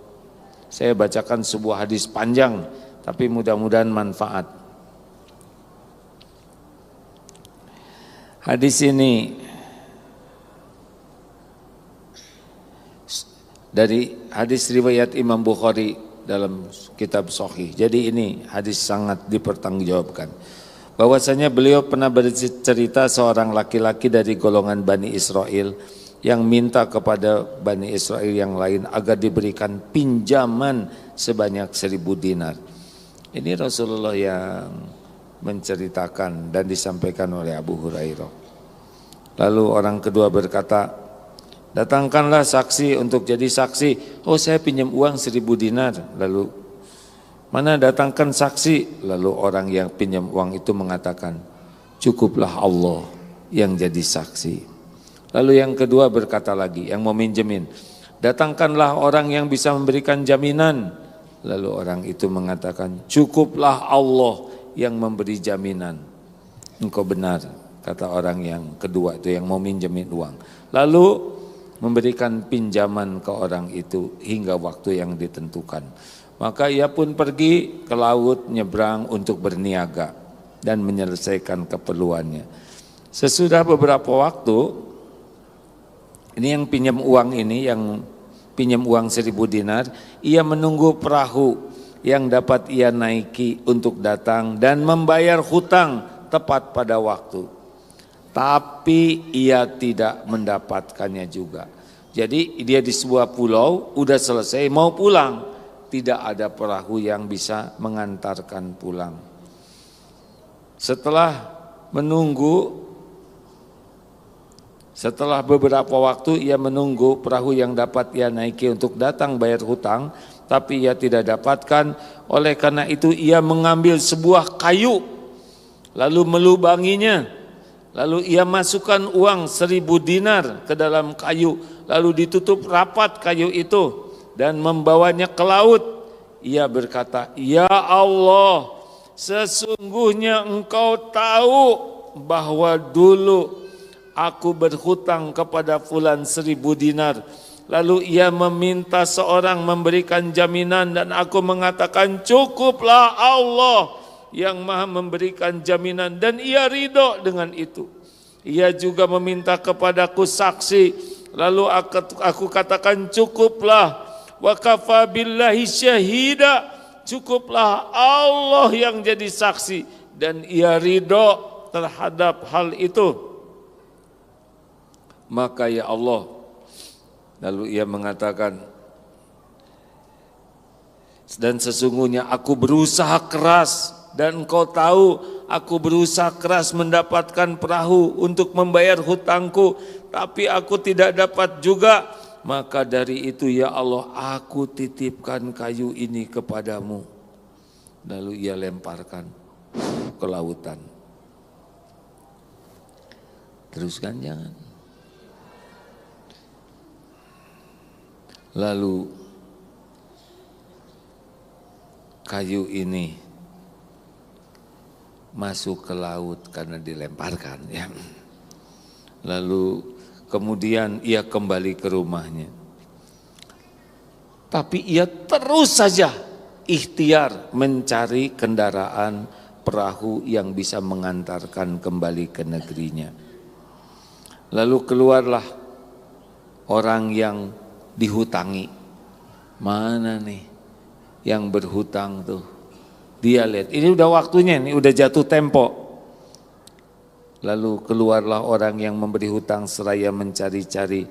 Saya bacakan sebuah hadis panjang, tapi mudah-mudahan manfaat. Hadis ini dari hadis riwayat Imam Bukhari dalam kitab Sahih. Jadi ini hadis sangat dipertanggungjawabkan. Bahwasanya beliau pernah bercerita seorang laki-laki dari golongan Bani Israel yang minta kepada Bani Israel yang lain agar diberikan pinjaman sebanyak 1000 dinar. Ini Rasulullah yang menceritakan dan disampaikan oleh Abu Hurairah. Lalu orang kedua berkata, datangkanlah saksi untuk jadi saksi. Oh, saya pinjam uang 1000 dinar. Lalu mana datangkan saksi? Lalu orang yang pinjam uang itu mengatakan, cukuplah Allah yang jadi saksi. Lalu yang kedua berkata lagi, yang mau minjemin, datangkanlah orang yang bisa memberikan jaminan. Lalu orang itu mengatakan, cukuplah Allah yang memberi jaminan. Engkau benar, kata orang yang kedua itu yang mau minjemin uang. Lalu memberikan pinjaman ke orang itu hingga waktu yang ditentukan. Maka ia pun pergi ke laut nyebrang untuk berniaga dan menyelesaikan keperluannya. Sesudah beberapa waktu, ini yang pinjam uang ini, yang pinjam uang 1000 dinar, ia menunggu perahu yang dapat ia naiki untuk datang dan membayar hutang tepat pada waktu. Tapi ia tidak mendapatkannya juga. Jadi dia di sebuah pulau, udah selesai mau pulang. Tidak ada perahu yang bisa mengantarkan pulang. Setelah beberapa waktu ia menunggu perahu yang dapat ia naiki untuk datang bayar hutang, tapi ia tidak dapatkan. Oleh karena itu ia mengambil sebuah kayu, lalu melubanginya, lalu ia masukkan uang 1000 dinar ke dalam kayu, lalu ditutup rapat kayu itu dan membawanya ke laut. Ia berkata, ya Allah, sesungguhnya Engkau tahu bahwa dulu aku berhutang kepada fulan 1000 dinar. Lalu ia meminta seorang memberikan jaminan dan aku mengatakan, cukuplah Allah yang maha memberikan jaminan, dan ia ridho dengan itu. Ia juga meminta kepadaku saksi. Lalu aku katakan cukuplah. Wa kafa billahi syahida. Cukuplah Allah yang jadi saksi. Dan ia ridho terhadap hal itu. Maka ya Allah. Lalu ia mengatakan, dan sesungguhnya aku berusaha keras. Dan engkau tahu aku berusaha keras mendapatkan perahu untuk membayar hutangku, tapi aku tidak dapat juga. Maka dari itu ya Allah, aku titipkan kayu ini kepadamu. Lalu ia lemparkan ke lautan. Teruskan jangan. Lalu kayu ini masuk ke laut karena dilemparkan ya. Lalu kemudian ia kembali ke rumahnya. Tapi ia terus saja ikhtiar mencari kendaraan perahu yang bisa mengantarkan kembali ke negerinya. Lalu keluarlah orang yang dihutangi. Mana nih yang berhutang tuh? Dia lihat, ini udah waktunya, ini udah jatuh tempo. Lalu keluarlah orang yang memberi hutang seraya mencari-cari.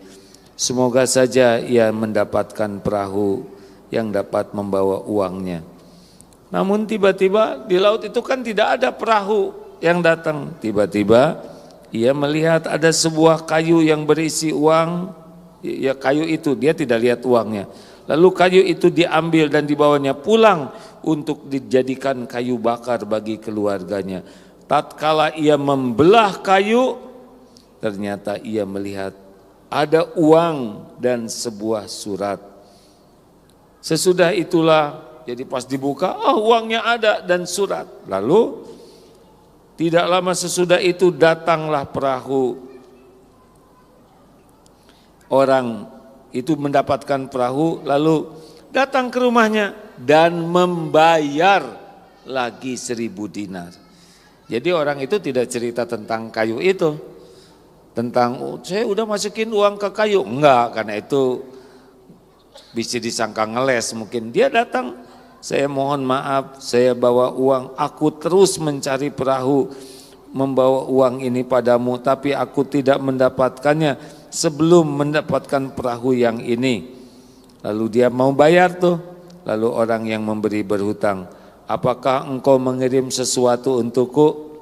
Semoga saja ia mendapatkan perahu yang dapat membawa uangnya. Namun tiba-tiba di laut itu kan tidak ada perahu yang datang. Tiba-tiba ia melihat ada sebuah kayu yang berisi uang. Ya kayu itu, dia tidak lihat uangnya. Lalu kayu itu diambil dan dibawanya pulang untuk dijadikan kayu bakar bagi keluarganya. Tatkala ia membelah kayu, ternyata ia melihat ada uang dan sebuah surat. Sesudah itulah, jadi pas dibuka, uangnya ada dan surat. Lalu tidak lama sesudah itu datanglah perahu. Orang itu mendapatkan perahu, lalu datang ke rumahnya dan membayar lagi 1000 dinar. Jadi orang itu tidak cerita tentang kayu itu, tentang saya udah masukin uang ke kayu, enggak, karena itu bisa disangka ngeles mungkin. Dia datang, saya mohon maaf, saya bawa uang, aku terus mencari perahu, membawa uang ini padamu, tapi aku tidak mendapatkannya sebelum mendapatkan perahu yang ini. Lalu dia mau bayar tuh. Lalu orang yang memberi berhutang, apakah engkau mengirim sesuatu untukku?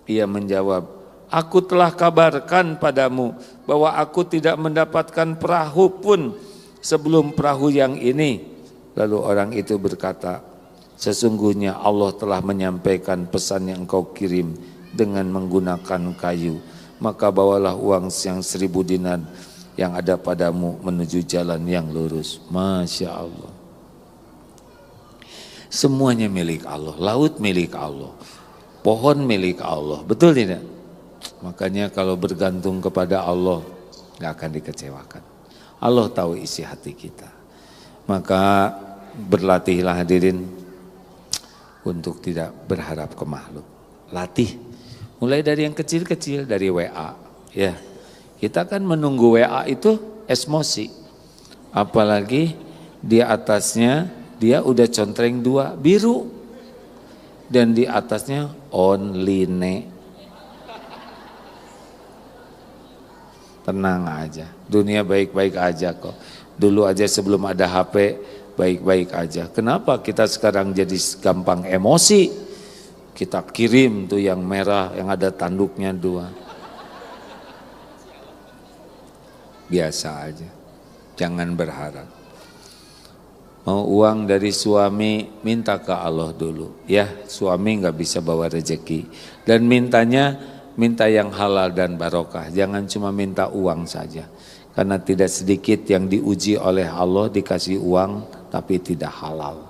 Ia menjawab, aku telah kabarkan padamu bahwa aku tidak mendapatkan perahu pun sebelum perahu yang ini. Lalu orang itu berkata, sesungguhnya Allah telah menyampaikan pesan yang engkau kirim dengan menggunakan kayu. Maka bawalah uang yang 1000 dinar yang ada padamu menuju jalan yang lurus. Masya Allah. Semuanya milik Allah, laut milik Allah, pohon milik Allah, betul tidak? Makanya kalau bergantung kepada Allah gak akan dikecewakan. Allah tahu isi hati kita. Maka berlatihlah hadirin untuk tidak berharap ke makhluk. Latih. Mulai dari yang kecil-kecil, dari WA. Ya, kita kan menunggu WA itu emosi. Apalagi di atasnya dia udah contreng 2 biru. Dan di atasnya online. Tenang aja, dunia baik-baik aja kok. Dulu aja sebelum ada HP baik-baik aja. Kenapa kita sekarang jadi gampang emosi? Kita kirim tuh yang merah yang ada tanduknya 2. Biasa aja, jangan berharap. Mau uang dari suami, minta ke Allah dulu. Ya, suami gak bisa bawa rezeki. Dan minta yang halal dan barokah. Jangan cuma minta uang saja. Karena tidak sedikit yang diuji oleh Allah dikasih uang tapi tidak halal.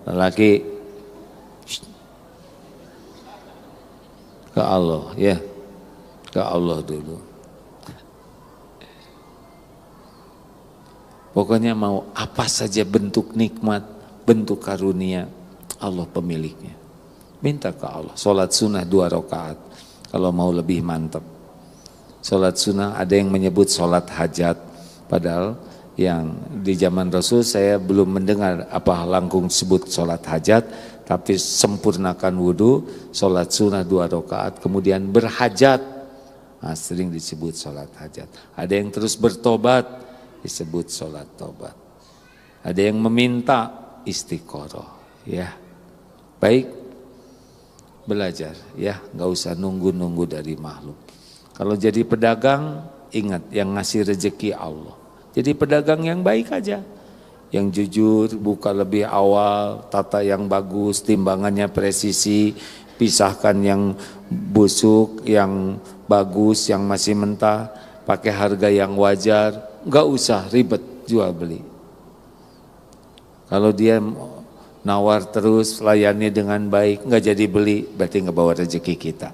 Lelaki ke Allah ya. Ke Allah dulu. Pokoknya mau apa saja bentuk nikmat, bentuk karunia, Allah pemiliknya. Minta ke Allah. Sholat sunnah 2 rakaat. kalau mau lebih mantap. Sholat sunnah ada yang menyebut sholat hajat, padahal yang di zaman Rasul saya belum mendengar apa langkung disebut sholat hajat, tapi sempurnakan wudhu, sholat sunnah 2 rakaat, kemudian berhajat, nah, sering disebut sholat hajat. Ada yang terus bertobat, disebut sholat tobat. Ada yang meminta, istiqoroh, ya. Baik, belajar, ya, nggak usah nunggu-nunggu dari makhluk. Kalau jadi pedagang, ingat yang ngasih rezeki Allah. Jadi pedagang yang baik aja, yang jujur, buka lebih awal, tata yang bagus, timbangannya presisi, pisahkan yang busuk, yang bagus, yang masih mentah, pakai harga yang wajar, nggak usah ribet jual beli. Kalau dia nawar terus, layani dengan baik, nggak jadi beli, berarti nggak bawa rezeki kita.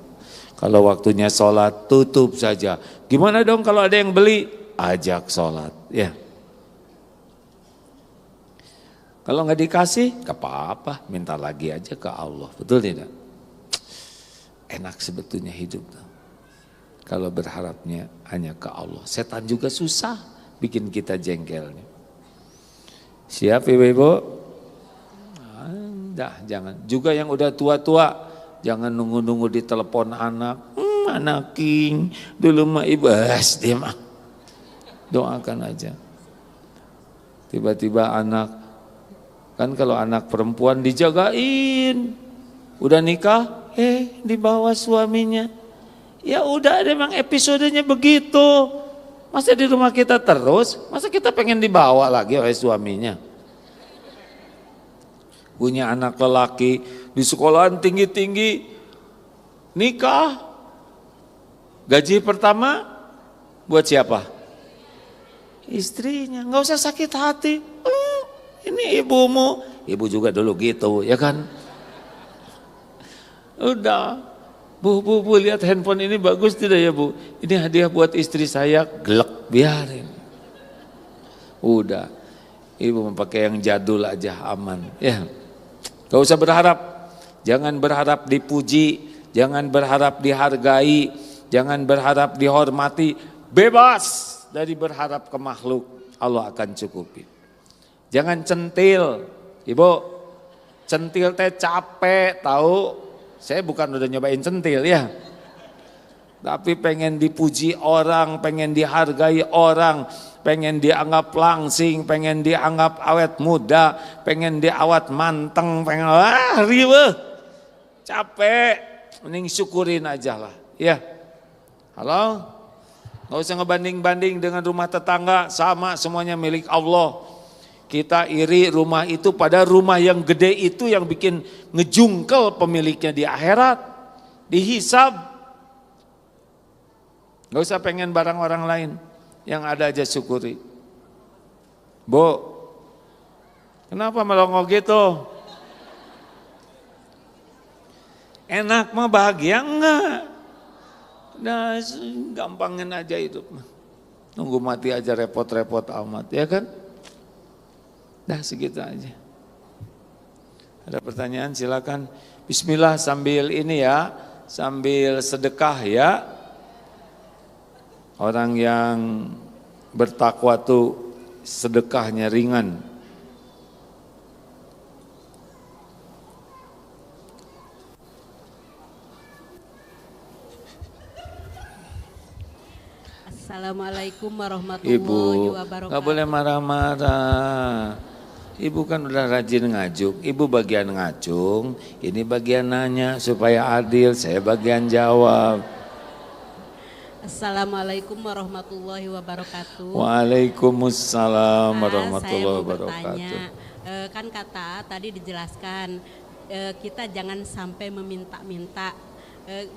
Kalau waktunya sholat, tutup saja. Gimana dong kalau ada yang beli? Ajak sholat, ya. Kalau nggak dikasih, nggak apa-apa, minta lagi aja ke Allah, betul tidak? Enak sebetulnya hidup tuh. Kalau berharapnya hanya ke Allah. Setan juga susah bikin kita jengkelnya. Siap ibu-ibu? Dah, jangan. Juga yang udah tua-tua, jangan nunggu-nunggu di telepon anak. Anak king, dulu mah ibas dia mah. Doakan aja. Tiba-tiba anak, kan kalau anak perempuan dijagain, udah nikah, dibawa suaminya. Ya udah, memang episodenya begitu. Masa di rumah kita terus, masa kita pengen dibawa lagi oleh suaminya? Punya anak lelaki di sekolahan tinggi-tinggi, nikah, gaji pertama buat siapa? Istrinya. Nggak usah sakit hati. Ini ibumu, ibu juga dulu gitu, ya kan? Udah, bu, lihat handphone ini bagus tidak ya bu? Ini hadiah buat istri saya, gelek, biarin. Udah, ibu memakai yang jadul aja aman, ya. Gak usah berharap, jangan berharap dipuji, jangan berharap dihargai, jangan berharap dihormati, bebas dari berharap ke makhluk, Allah akan cukupi. Jangan centil, ibu, centil teh capek tahu. Saya bukan udah nyobain centil ya, tapi pengen dipuji orang, pengen dihargai orang, pengen dianggap langsing, pengen dianggap awet muda, pengen diawat manteng, pengen riweuh, capek, mending syukurin aja lah, ya. Halo, nggak usah ngebanding-banding dengan rumah tetangga, sama semuanya milik Allah. Kita iri rumah itu pada rumah yang gede itu yang bikin ngejungkel pemiliknya di akhirat, dihisab. Gak usah pengen barang orang lain, yang ada aja syukuri. Bu, kenapa melongo gitu? Enak mah bahagia enggak? Nah, gampangin aja hidup. Nunggu mati aja repot-repot amat, ya kan? Dah segitu aja. Ada pertanyaan silakan. Bismillah sambil ini ya, sambil sedekah ya. Orang yang bertakwa tuh sedekahnya ringan. Assalamualaikum warahmatullahi wabarakatuh. Nggak boleh marah-marah. Ibu kan udah rajin ngajuk, ibu bagian ngacung, ini bagian nanya supaya adil, saya bagian jawab. Assalamualaikum warahmatullahi wabarakatuh. Waalaikumsalam warahmatullahi Saya mau wabarakatuh. bertanya, kan kata tadi dijelaskan kita jangan sampai meminta-minta.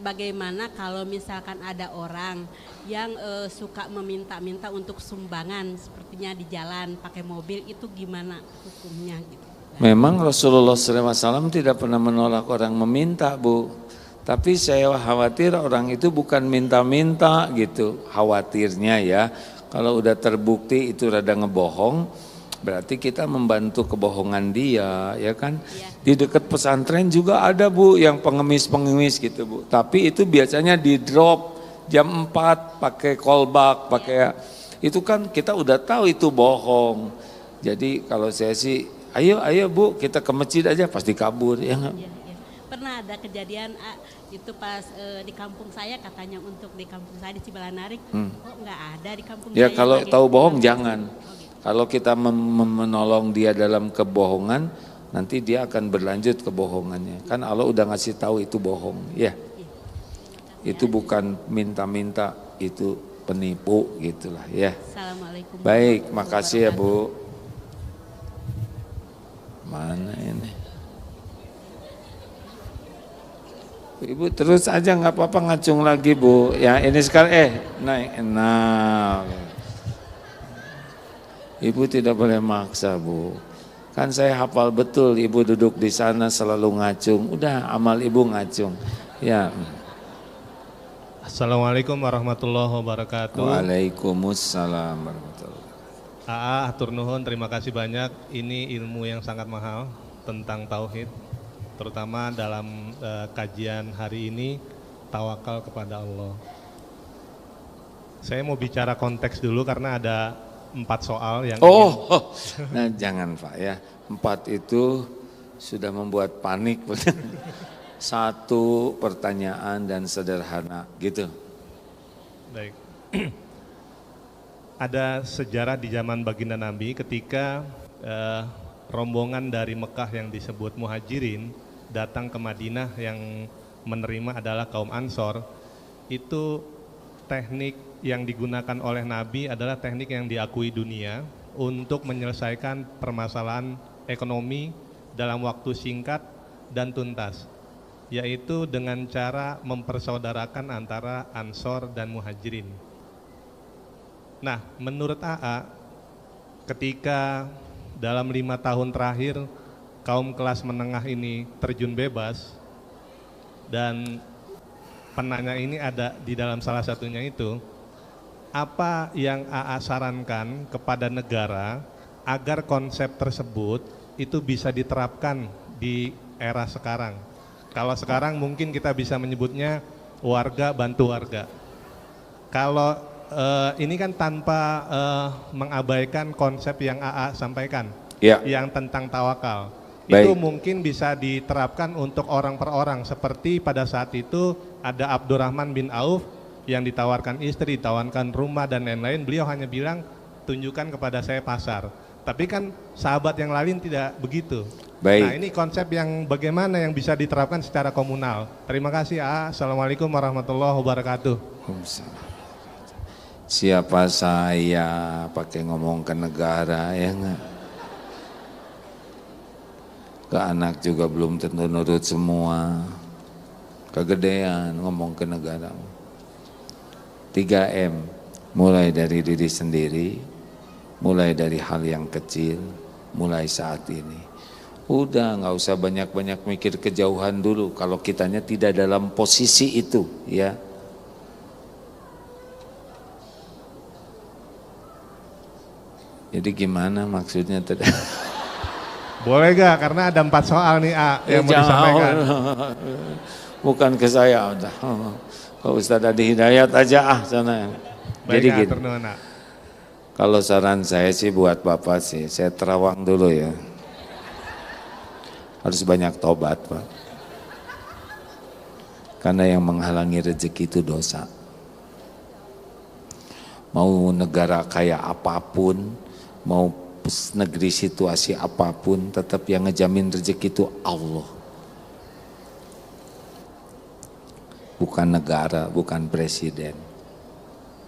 Bagaimana kalau misalkan ada orang yang suka meminta-minta untuk sumbangan, sepertinya di jalan pakai mobil, itu gimana hukumnya gitu? Memang Rasulullah SAW tidak pernah menolak orang meminta, Bu. Tapi saya khawatir orang itu bukan minta-minta gitu, khawatirnya ya. Kalau udah terbukti itu rada ngebohong, berarti kita membantu kebohongan dia, ya kan? Iya. Di dekat pesantren juga ada Bu yang pengemis-pengemis gitu Bu. Tapi itu biasanya di drop jam 4 pakai kolbak, pakai itu kan kita udah tahu itu bohong. Jadi kalau saya sih, ayo Bu kita ke masjid aja, pasti kabur ya nggak? Iya, iya. Pernah ada kejadian itu pas di kampung saya, katanya untuk di kampung saya di Cibalanarik, kok nggak ada di kampung Ya saya. kalau lagi tahu bohong kampung jangan. saya. Oh, gitu. Kalau kita menolong dia dalam kebohongan, nanti dia akan berlanjut kebohongannya. Kan Allah udah ngasih tahu itu bohong, ya. Itu bukan minta-minta, itu penipu gitulah ya. Assalamualaikum. Baik, makasih ya Bu. Mana ini? Ibu terus aja nggak apa-apa, ngacung lagi Bu. Ya ini sekarang naik. Nah, Ibu tidak boleh maksa Bu. Kan saya hafal betul Ibu duduk di sana selalu ngacung. Udah amal Ibu ngacung. Ya. Assalamualaikum warahmatullahi wabarakatuh. Waalaikumsalam warahmatullahi wabarakatuh. Hatur nuhun, terima kasih banyak. Ini ilmu yang sangat mahal tentang tauhid, terutama dalam kajian hari ini, tawakal kepada Allah. Saya mau bicara konteks dulu karena ada 4 soal yang Nah jangan Pak ya, 4 itu sudah membuat panik. 1 pertanyaan dan sederhana gitu. Baik. Ada sejarah di zaman baginda Nabi ketika rombongan dari Mekah yang disebut Muhajirin datang ke Madinah, yang menerima adalah kaum Ansor. Itu teknik yang digunakan oleh Nabi adalah teknik yang diakui dunia untuk menyelesaikan permasalahan ekonomi dalam waktu singkat dan tuntas, yaitu dengan cara mempersaudarakan antara Ansor dan Muhajirin. Nah, menurut AA, ketika dalam 5 tahun terakhir kaum kelas menengah ini terjun bebas, dan penanya ini ada di dalam salah satunya itu, apa yang AA sarankan kepada negara agar konsep tersebut itu bisa diterapkan di era sekarang? Kalau sekarang mungkin kita bisa menyebutnya warga bantu warga. Kalau ini kan tanpa mengabaikan konsep yang AA sampaikan, Ya. yang tentang tawakal. Baik. Itu mungkin bisa diterapkan untuk orang per orang, seperti pada saat itu ada Abdurrahman bin Auf yang ditawarkan istri, ditawarkan rumah dan lain-lain. Beliau hanya bilang, tunjukkan kepada saya pasar. Tapi kan sahabat yang lain tidak begitu. Baik. Nah, ini konsep yang bagaimana yang bisa diterapkan secara komunal. Terima kasih. Assalamualaikum warahmatullahi wabarakatuh. Siapa saya pakai ngomong ke negara ya enggak? Ke anak juga belum tentu nurut semua. Kegedean ngomong ke negara. 3M, mulai dari diri sendiri, mulai dari hal yang kecil, mulai saat ini. Udah nggak usah banyak-banyak mikir kejauhan dulu kalau kitanya tidak dalam posisi itu ya. Jadi gimana maksudnya tadi? Boleh gak? Karena ada 4 soal nih yang mau disampaikan. Bukan ke saya udah. Kalau Ustadz Adi Hidayat aja sana. Jadi Baik, gini, Nona. kalau saran saya sih buat Bapak sih, saya terawang dulu ya. Harus banyak tobat Pak. Karena yang menghalangi rezeki itu dosa. Mau negara kayak apapun, mau negeri situasi apapun, tetap yang ngejamin rezeki itu Allah. Bukan negara, bukan presiden.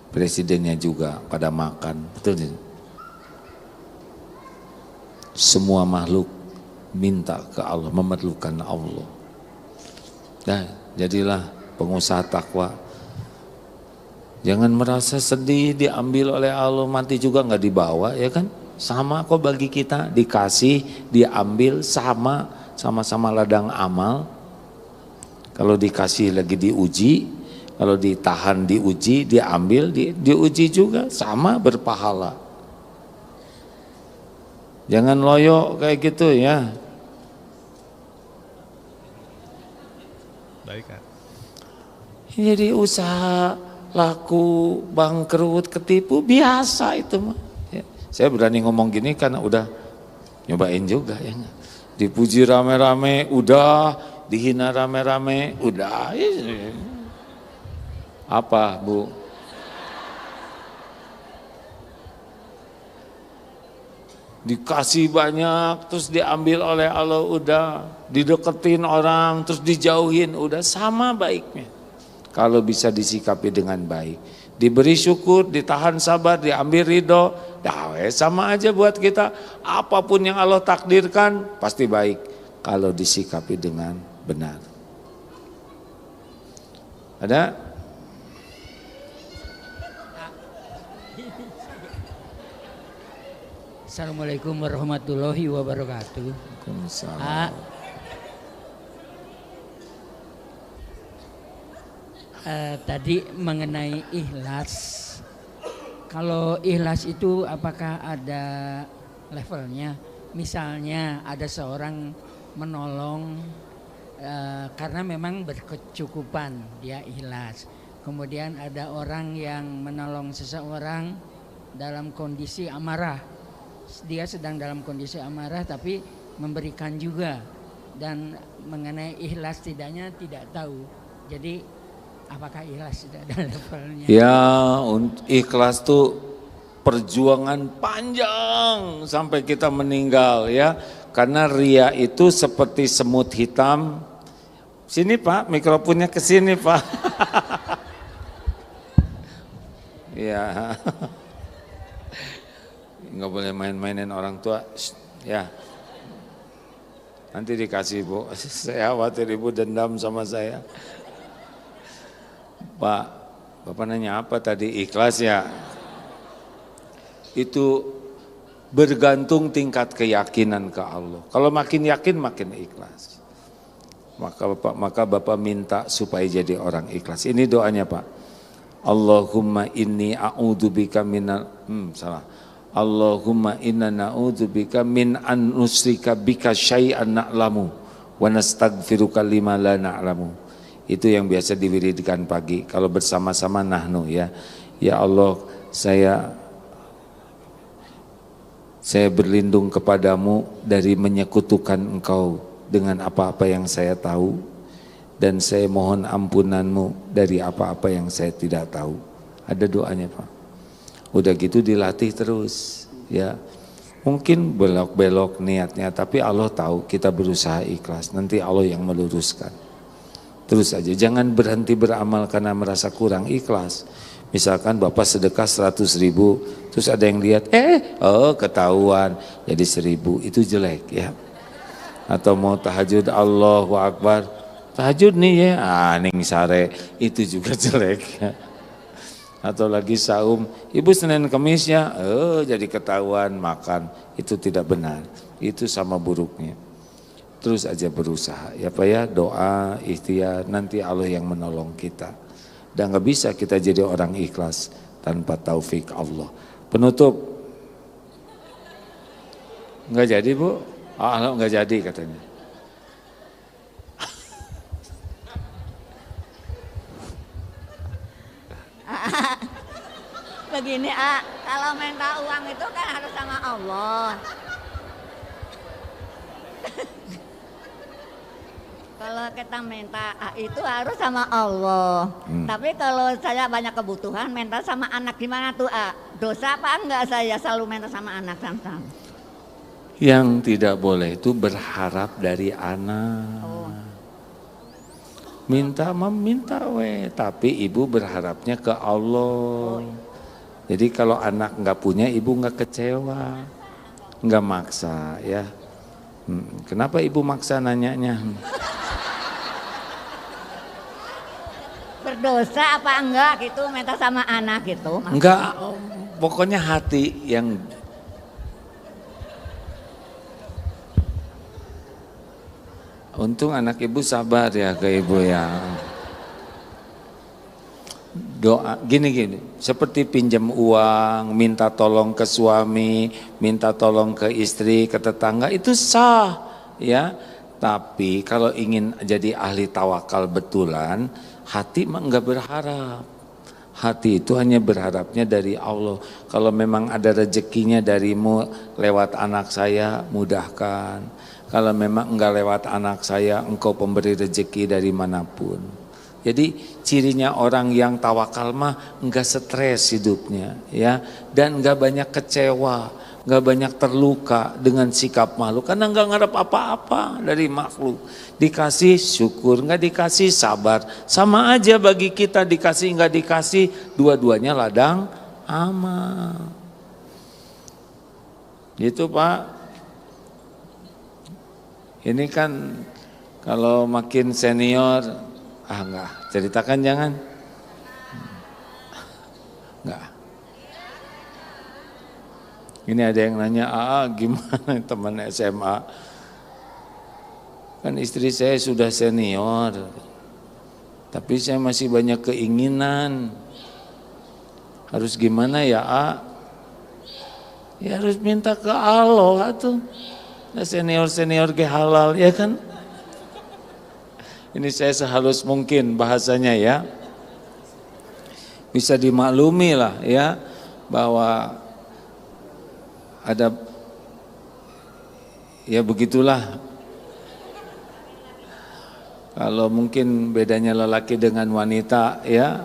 Presidennya juga pada makan, betul. Semua makhluk minta ke Allah, memerlukan Allah. Nah, jadilah pengusaha takwa. Jangan merasa sedih diambil oleh Allah, mati juga nggak dibawa, ya kan? Sama kok bagi kita, dikasih, diambil, sama-sama ladang amal. Kalau dikasih lagi diuji, kalau ditahan diuji, diambil, diuji juga, sama berpahala. Jangan loyo kayak gitu ya. Baik, Kak. Jadi usaha laku, bangkrut, ketipu biasa itu mah. Ya. Saya berani ngomong gini karena udah nyobain juga ya. Dipuji rame-rame udah, dihina rame-rame udah. Apa, Bu? Dikasih banyak terus diambil oleh Allah udah, dideketin orang terus dijauhin udah, sama baiknya. Kalau bisa disikapi dengan baik, diberi syukur, ditahan sabar, diambil ridho, sama aja buat kita. Apapun yang Allah takdirkan pasti baik kalau disikapi dengan benar. Ada? Assalamualaikum warahmatullahi wabarakatuh. Tadi mengenai ikhlas. Kalau ikhlas itu apakah ada levelnya? Misalnya ada seorang menolong karena memang berkecukupan, dia ikhlas. Kemudian ada orang yang menolong seseorang dalam kondisi amarah. Dia sedang dalam kondisi amarah tapi memberikan juga. Dan mengenai ikhlas tidaknya tidak tahu. Jadi apakah ikhlas tidak ada levelnya? Ya, ikhlas tuh perjuangan panjang sampai kita meninggal ya. Karena ria itu seperti semut hitam. Sini Pak, mikrofonnya ke sini Pak. Ya. Nggak boleh main-mainin orang tua. Ya. Nanti dikasih Bu. Saya khawatir Ibu dendam sama saya. Pak, Bapak nanya apa tadi? Ikhlas ya? Itu bergantung tingkat keyakinan ke Allah. Kalau makin yakin makin ikhlas. Maka Bapak minta supaya jadi orang ikhlas. Ini doanya Pak. Allahumma inni a'udzubika minal Allahumma inna na'udzubika min an nusrika bika syai'an na'lamu wa nastaghfiruka lima la na'lamu. Itu yang biasa diwiridkan pagi kalau bersama-sama nahnu ya. Ya Allah, saya berlindung kepadamu dari menyekutukan Engkau dengan apa-apa yang saya tahu, dan saya mohon ampunanmu dari apa-apa yang saya tidak tahu. Ada doanya Pak. Udah gitu dilatih terus ya. Mungkin belok-belok niatnya, tapi Allah tahu kita berusaha ikhlas. Nanti Allah yang meluruskan. Terus aja, jangan berhenti beramal karena merasa kurang ikhlas. Misalkan Bapak sedekah 100.000, terus ada yang lihat, ketahuan jadi 1.000, itu jelek ya. Atau mau tahajud Allahu Akbar, tahajud nih ya, ning sare, itu juga jelek ya. Atau lagi saum, Ibu Senin Kemis ya, jadi ketahuan makan, itu tidak benar, itu sama buruknya. Terus aja berusaha ya Pak ya, doa, ikhtiar, nanti Allah yang menolong kita. Dan gak bisa kita jadi orang ikhlas tanpa taufik Allah. Penutup, gak jadi Bu? Allah gak jadi katanya. Begini kalau minta uang itu kan harus sama Allah. Kalau kita minta itu harus sama Allah. Tapi kalau saya banyak kebutuhan minta sama anak, gimana tuh dosa apa enggak saya selalu minta sama anak sama? Yang tidak boleh itu berharap dari anak. Minta tapi ibu berharapnya ke Allah. Jadi kalau anak nggak punya, ibu nggak kecewa, nggak maksa ya. Kenapa ibu maksa nanyanya? Berdosa apa enggak gitu minta sama anak gitu? Enggak, pokoknya hati yang untung anak ibu sabar ya ke ibu ya. doa gini, seperti pinjam uang, minta tolong ke suami, minta tolong ke istri, ke tetangga, itu sah ya. Tapi kalau ingin jadi ahli tawakal betulan, hati mah enggak berharap. Hati itu hanya berharapnya dari Allah. Kalau memang ada rezekinya darimu lewat anak saya, mudahkan. Kalau memang enggak lewat anak saya, engkau pemberi rezeki dari manapun. Jadi cirinya orang yang tawakal mah enggak stres hidupnya ya, dan enggak banyak kecewa, enggak banyak terluka dengan sikap makhluk karena enggak ngarep apa-apa dari makhluk. Dikasih syukur, enggak dikasih sabar. Sama aja bagi kita, dikasih enggak dikasih, dua-duanya ladang amal. Gitu Pak. Ini kan kalau makin senior, enggak, ceritakan jangan. Enggak. Ini ada yang nanya, gimana teman SMA? Kan istri saya sudah senior, tapi saya masih banyak keinginan. Harus gimana ya Ya harus minta ke Allah tuh. Senior-senior ke halal ya kan? Ini saya sehalus mungkin bahasanya ya. Bisa dimaklumi lah ya bahwa ada ya begitulah. Kalau mungkin bedanya lelaki dengan wanita ya,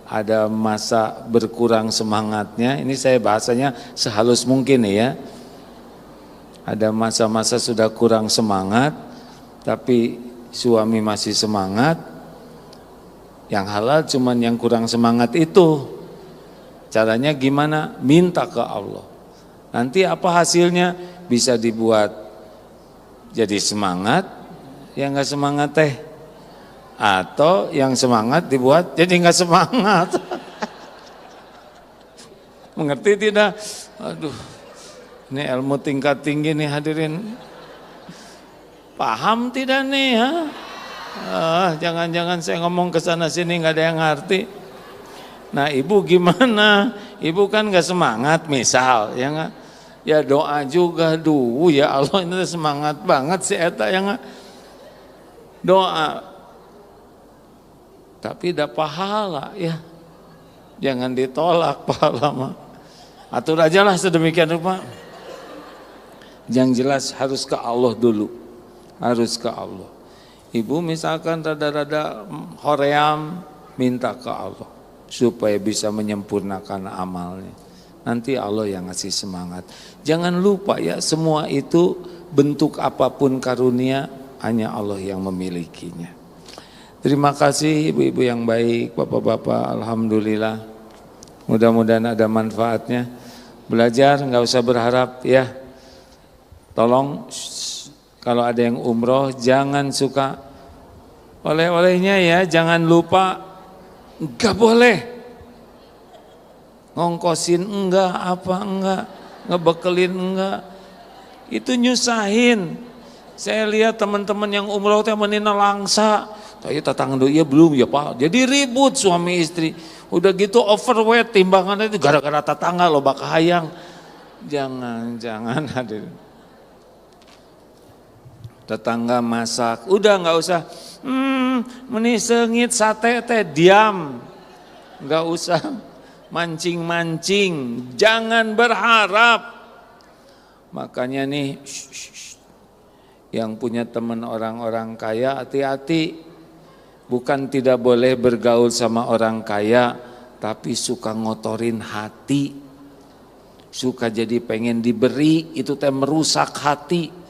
ada masa berkurang semangatnya. Ini saya bahasanya sehalus mungkin ya. Ada masa-masa sudah kurang semangat, tapi suami masih semangat. Yang halal cuman yang kurang semangat itu. Caranya gimana? Minta ke Allah. Nanti apa hasilnya? Bisa dibuat jadi semangat, yang enggak semangat teh. Atau yang semangat dibuat jadi enggak semangat. Mengerti tidak? Aduh, ini ilmu tingkat tinggi nih hadirin. Paham tidak nih ya? Jangan-jangan saya ngomong ke sana sini nggak ada yang ngerti. Nah ibu gimana? Ibu kan nggak semangat misal, ya nggak? Ya doa juga dulu ya Allah ini semangat banget si eta ya nggak? Doa, tapi dah pahala ya. Jangan ditolak pahala mah. Atur aja lah sedemikian rupa. Yang jelas harus ke Allah dulu. Harus ke Allah. Ibu misalkan rada-rada hoream, minta ke Allah supaya bisa menyempurnakan amalnya. Nanti Allah yang ngasih semangat. Jangan lupa ya, semua itu bentuk apapun karunia hanya Allah yang memilikinya. Terima kasih ibu-ibu yang baik, bapak-bapak, alhamdulillah. Mudah-mudahan ada manfaatnya. Belajar nggak usah berharap ya. Tolong kalau ada yang umroh jangan suka oleh-olehnya ya, jangan lupa, enggak boleh ngongkosin enggak, apa enggak, ngebekelin enggak, itu nyusahin. Saya lihat teman-teman yang umroh teh menina langsa, tapi tatang iya belum ya Pak, jadi ribut suami istri, udah gitu overweight timbangannya itu gara-gara tetangga lo bakal hayang. Jangan hadirin. Tetangga masak, udah nggak usah menisengit sate teh, diam, nggak usah mancing-mancing, jangan berharap. Makanya nih yang punya teman orang-orang kaya hati-hati, bukan tidak boleh bergaul sama orang kaya, tapi suka ngotorin hati, suka jadi pengen diberi, itu teh merusak hati.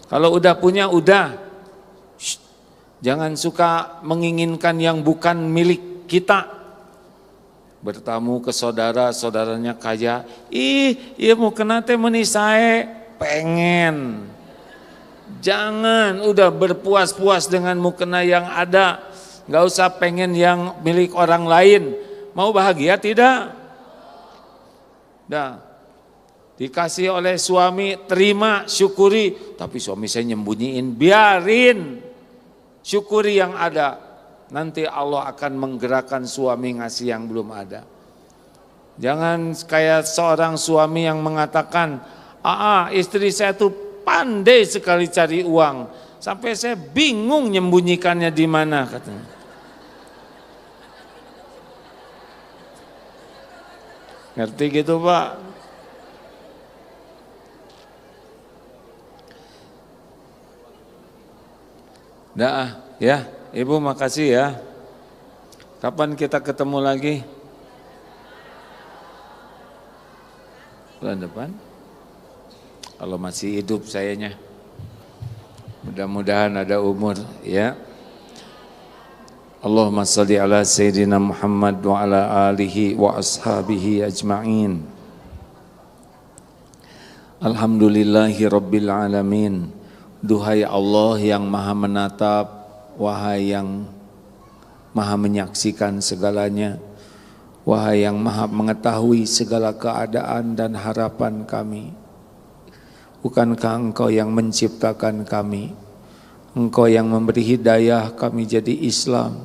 Kalau udah punya, udah. Jangan suka menginginkan yang bukan milik kita. Bertamu ke saudara, saudaranya kaya. Iya mau kena teh menisae, pengen. Jangan, udah berpuas-puas dengan mukena yang ada. Gak usah pengen yang milik orang lain. Mau bahagia tidak? Dah. Dikasih oleh suami, terima, syukuri. Tapi suami saya nyembunyiin, biarin. Syukuri yang ada. nanti Allah akan menggerakkan suami ngasih yang belum ada. Jangan kayak seorang suami yang mengatakan, istri saya tuh pandai sekali cari uang, sampai saya bingung nyembunyikannya di mana katanya. Ngerti gitu Pak? Dah ya, Ibu makasih ya. Kapan kita ketemu lagi? Bulan depan? Kalau masih hidup sayanya. Mudah-mudahan ada umur ya. Allahumma salli ala Sayyidina Muhammad wa ala alihi wa ashabihi ajma'in. Alhamdulillahi Rabbil Alamin. Duhai Allah yang maha menatap, wahai yang maha menyaksikan segalanya, wahai yang maha mengetahui segala keadaan dan harapan kami. Bukankah Engkau yang menciptakan kami? Engkau yang memberi hidayah kami jadi Islam.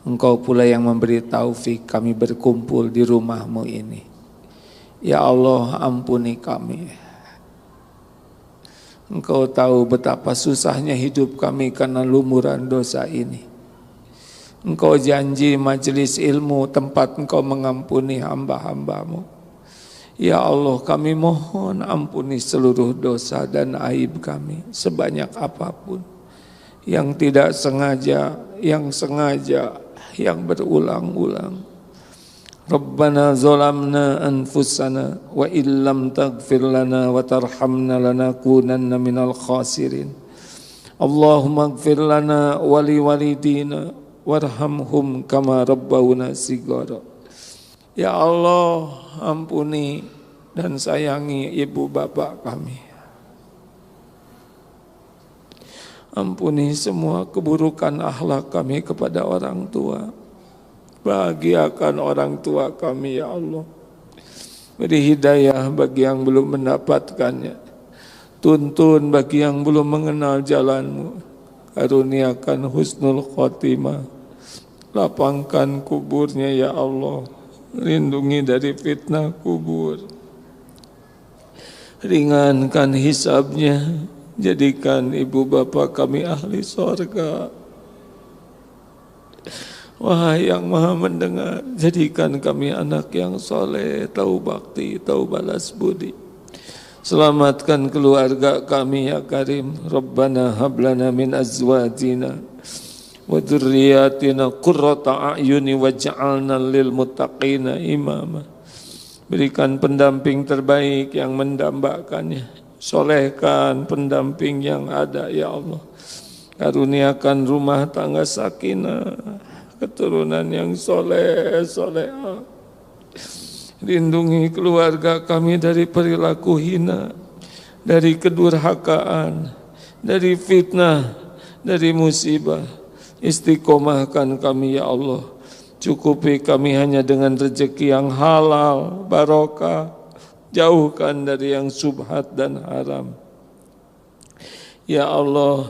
Engkau pula yang memberi taufik kami berkumpul di rumah-Mu ini. Ya Allah, ampuni kami. Engkau tahu betapa susahnya hidup kami karena lumuran dosa ini. Engkau janji majelis ilmu tempat Engkau mengampuni hamba-hamba-Mu. Ya Allah, kami mohon ampuni seluruh dosa dan aib kami sebanyak apapun, yang tidak sengaja, yang sengaja, yang berulang-ulang. Rabbana zalamna anfusana wa illam taghfir lana wa tarhamna lanakunanna minal khasirin. Allahumma ighfir lana wa liwalidina warhamhum kama rabbawna shighara. Ya Allah, ampuni dan sayangi ibu bapak kami. Ampuni semua keburukan akhlak kami kepada orang tua. Bahagiakan orang tua kami ya Allah. Beri hidayah bagi yang belum mendapatkannya. Tuntun bagi yang belum mengenal jalan-Mu. Karuniakan husnul khotimah. Lapangkan kuburnya ya Allah. Lindungi dari fitnah kubur. Ringankan hisabnya. Jadikan ibu bapak kami ahli sorga. Wahai yang maha mendengar, jadikan kami anak yang soleh, tahu bakti, tahu balas budi. Selamatkan keluarga kami ya Karim. Rabbana hablana min azwajina wa dzurriyyatina qurrata a'yuni waj'alna lil muttaqina imama. Berikan pendamping terbaik yang mendambakannya. Solehkan pendamping yang ada ya Allah. Karuniakan rumah tangga sakinah, keturunan yang soleh-solehah. Lindungi keluarga kami dari perilaku hina, dari kedurhakaan, dari fitnah, dari musibah. Istiqomahkan kami ya Allah. Cukupi kami hanya dengan rezeki yang halal, barokah. Jauhkan dari yang subhat dan haram. Ya Allah,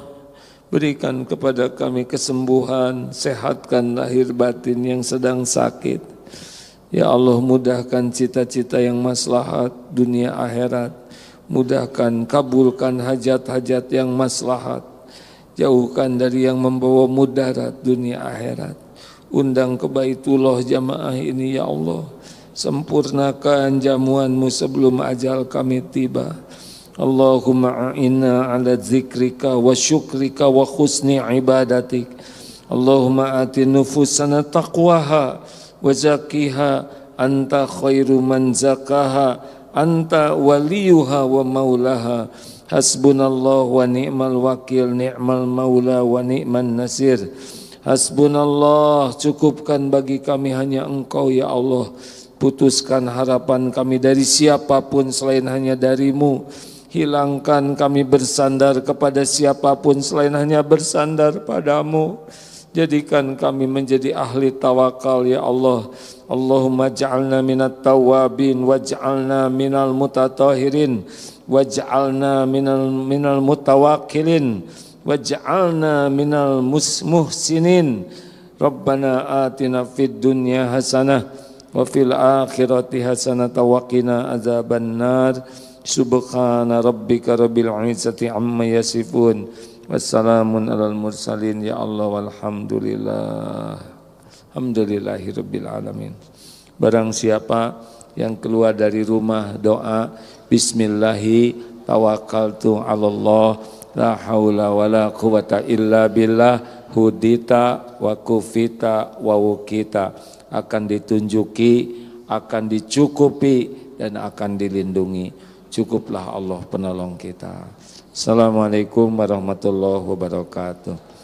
berikan kepada kami kesembuhan, sehatkan lahir batin yang sedang sakit. Ya Allah, mudahkan cita-cita yang maslahat dunia akhirat. Mudahkan, kabulkan hajat-hajat yang maslahat. Jauhkan dari yang membawa mudarat dunia akhirat. Undang ke Baitullah jamaah ini ya Allah. Sempurnakan jamuan-Mu sebelum ajal kami tiba. Allahumma a'inna ala zikrika wa syukrika wa khusni ibadatik. Allahumma ati nufusana taqwaha wa zakiha anta khairu man zakaha anta waliyuha wa maulaha. Hasbunallah wa ni'mal wakil, ni'mal maula wa ni'man nasir. Hasbunallah, cukupkan bagi kami hanya Engkau ya Allah. Putuskan harapan kami dari siapapun selain hanya dari-Mu. Hilangkan kami bersandar kepada siapapun selain hanya bersandar pada-Mu. Jadikan kami menjadi ahli tawakal ya Allah. Allahumma ja'alna minat tawabin waj'alna minal mutatahirin waj'alna minal mutawakilin waj'alna minal muhsinin Rabbana atina fid dunya hasanah wa fil akhirati hasanah wa qina adzabannar. Subhana rabbika rabbil izzati amma yasifun. Wassalamun alal mursalin. Ya Allah walhamdulillah. Alhamdulillahi rabbil alamin. Barang siapa yang keluar dari rumah doa bismillahi tawakkaltu 'alallah la haula wala quwata illa billah hudita wa kufita wa wukita, akan ditunjuki, akan dicukupi dan akan dilindungi. Cukuplah Allah penolong kita. Assalamualaikum warahmatullahi wabarakatuh.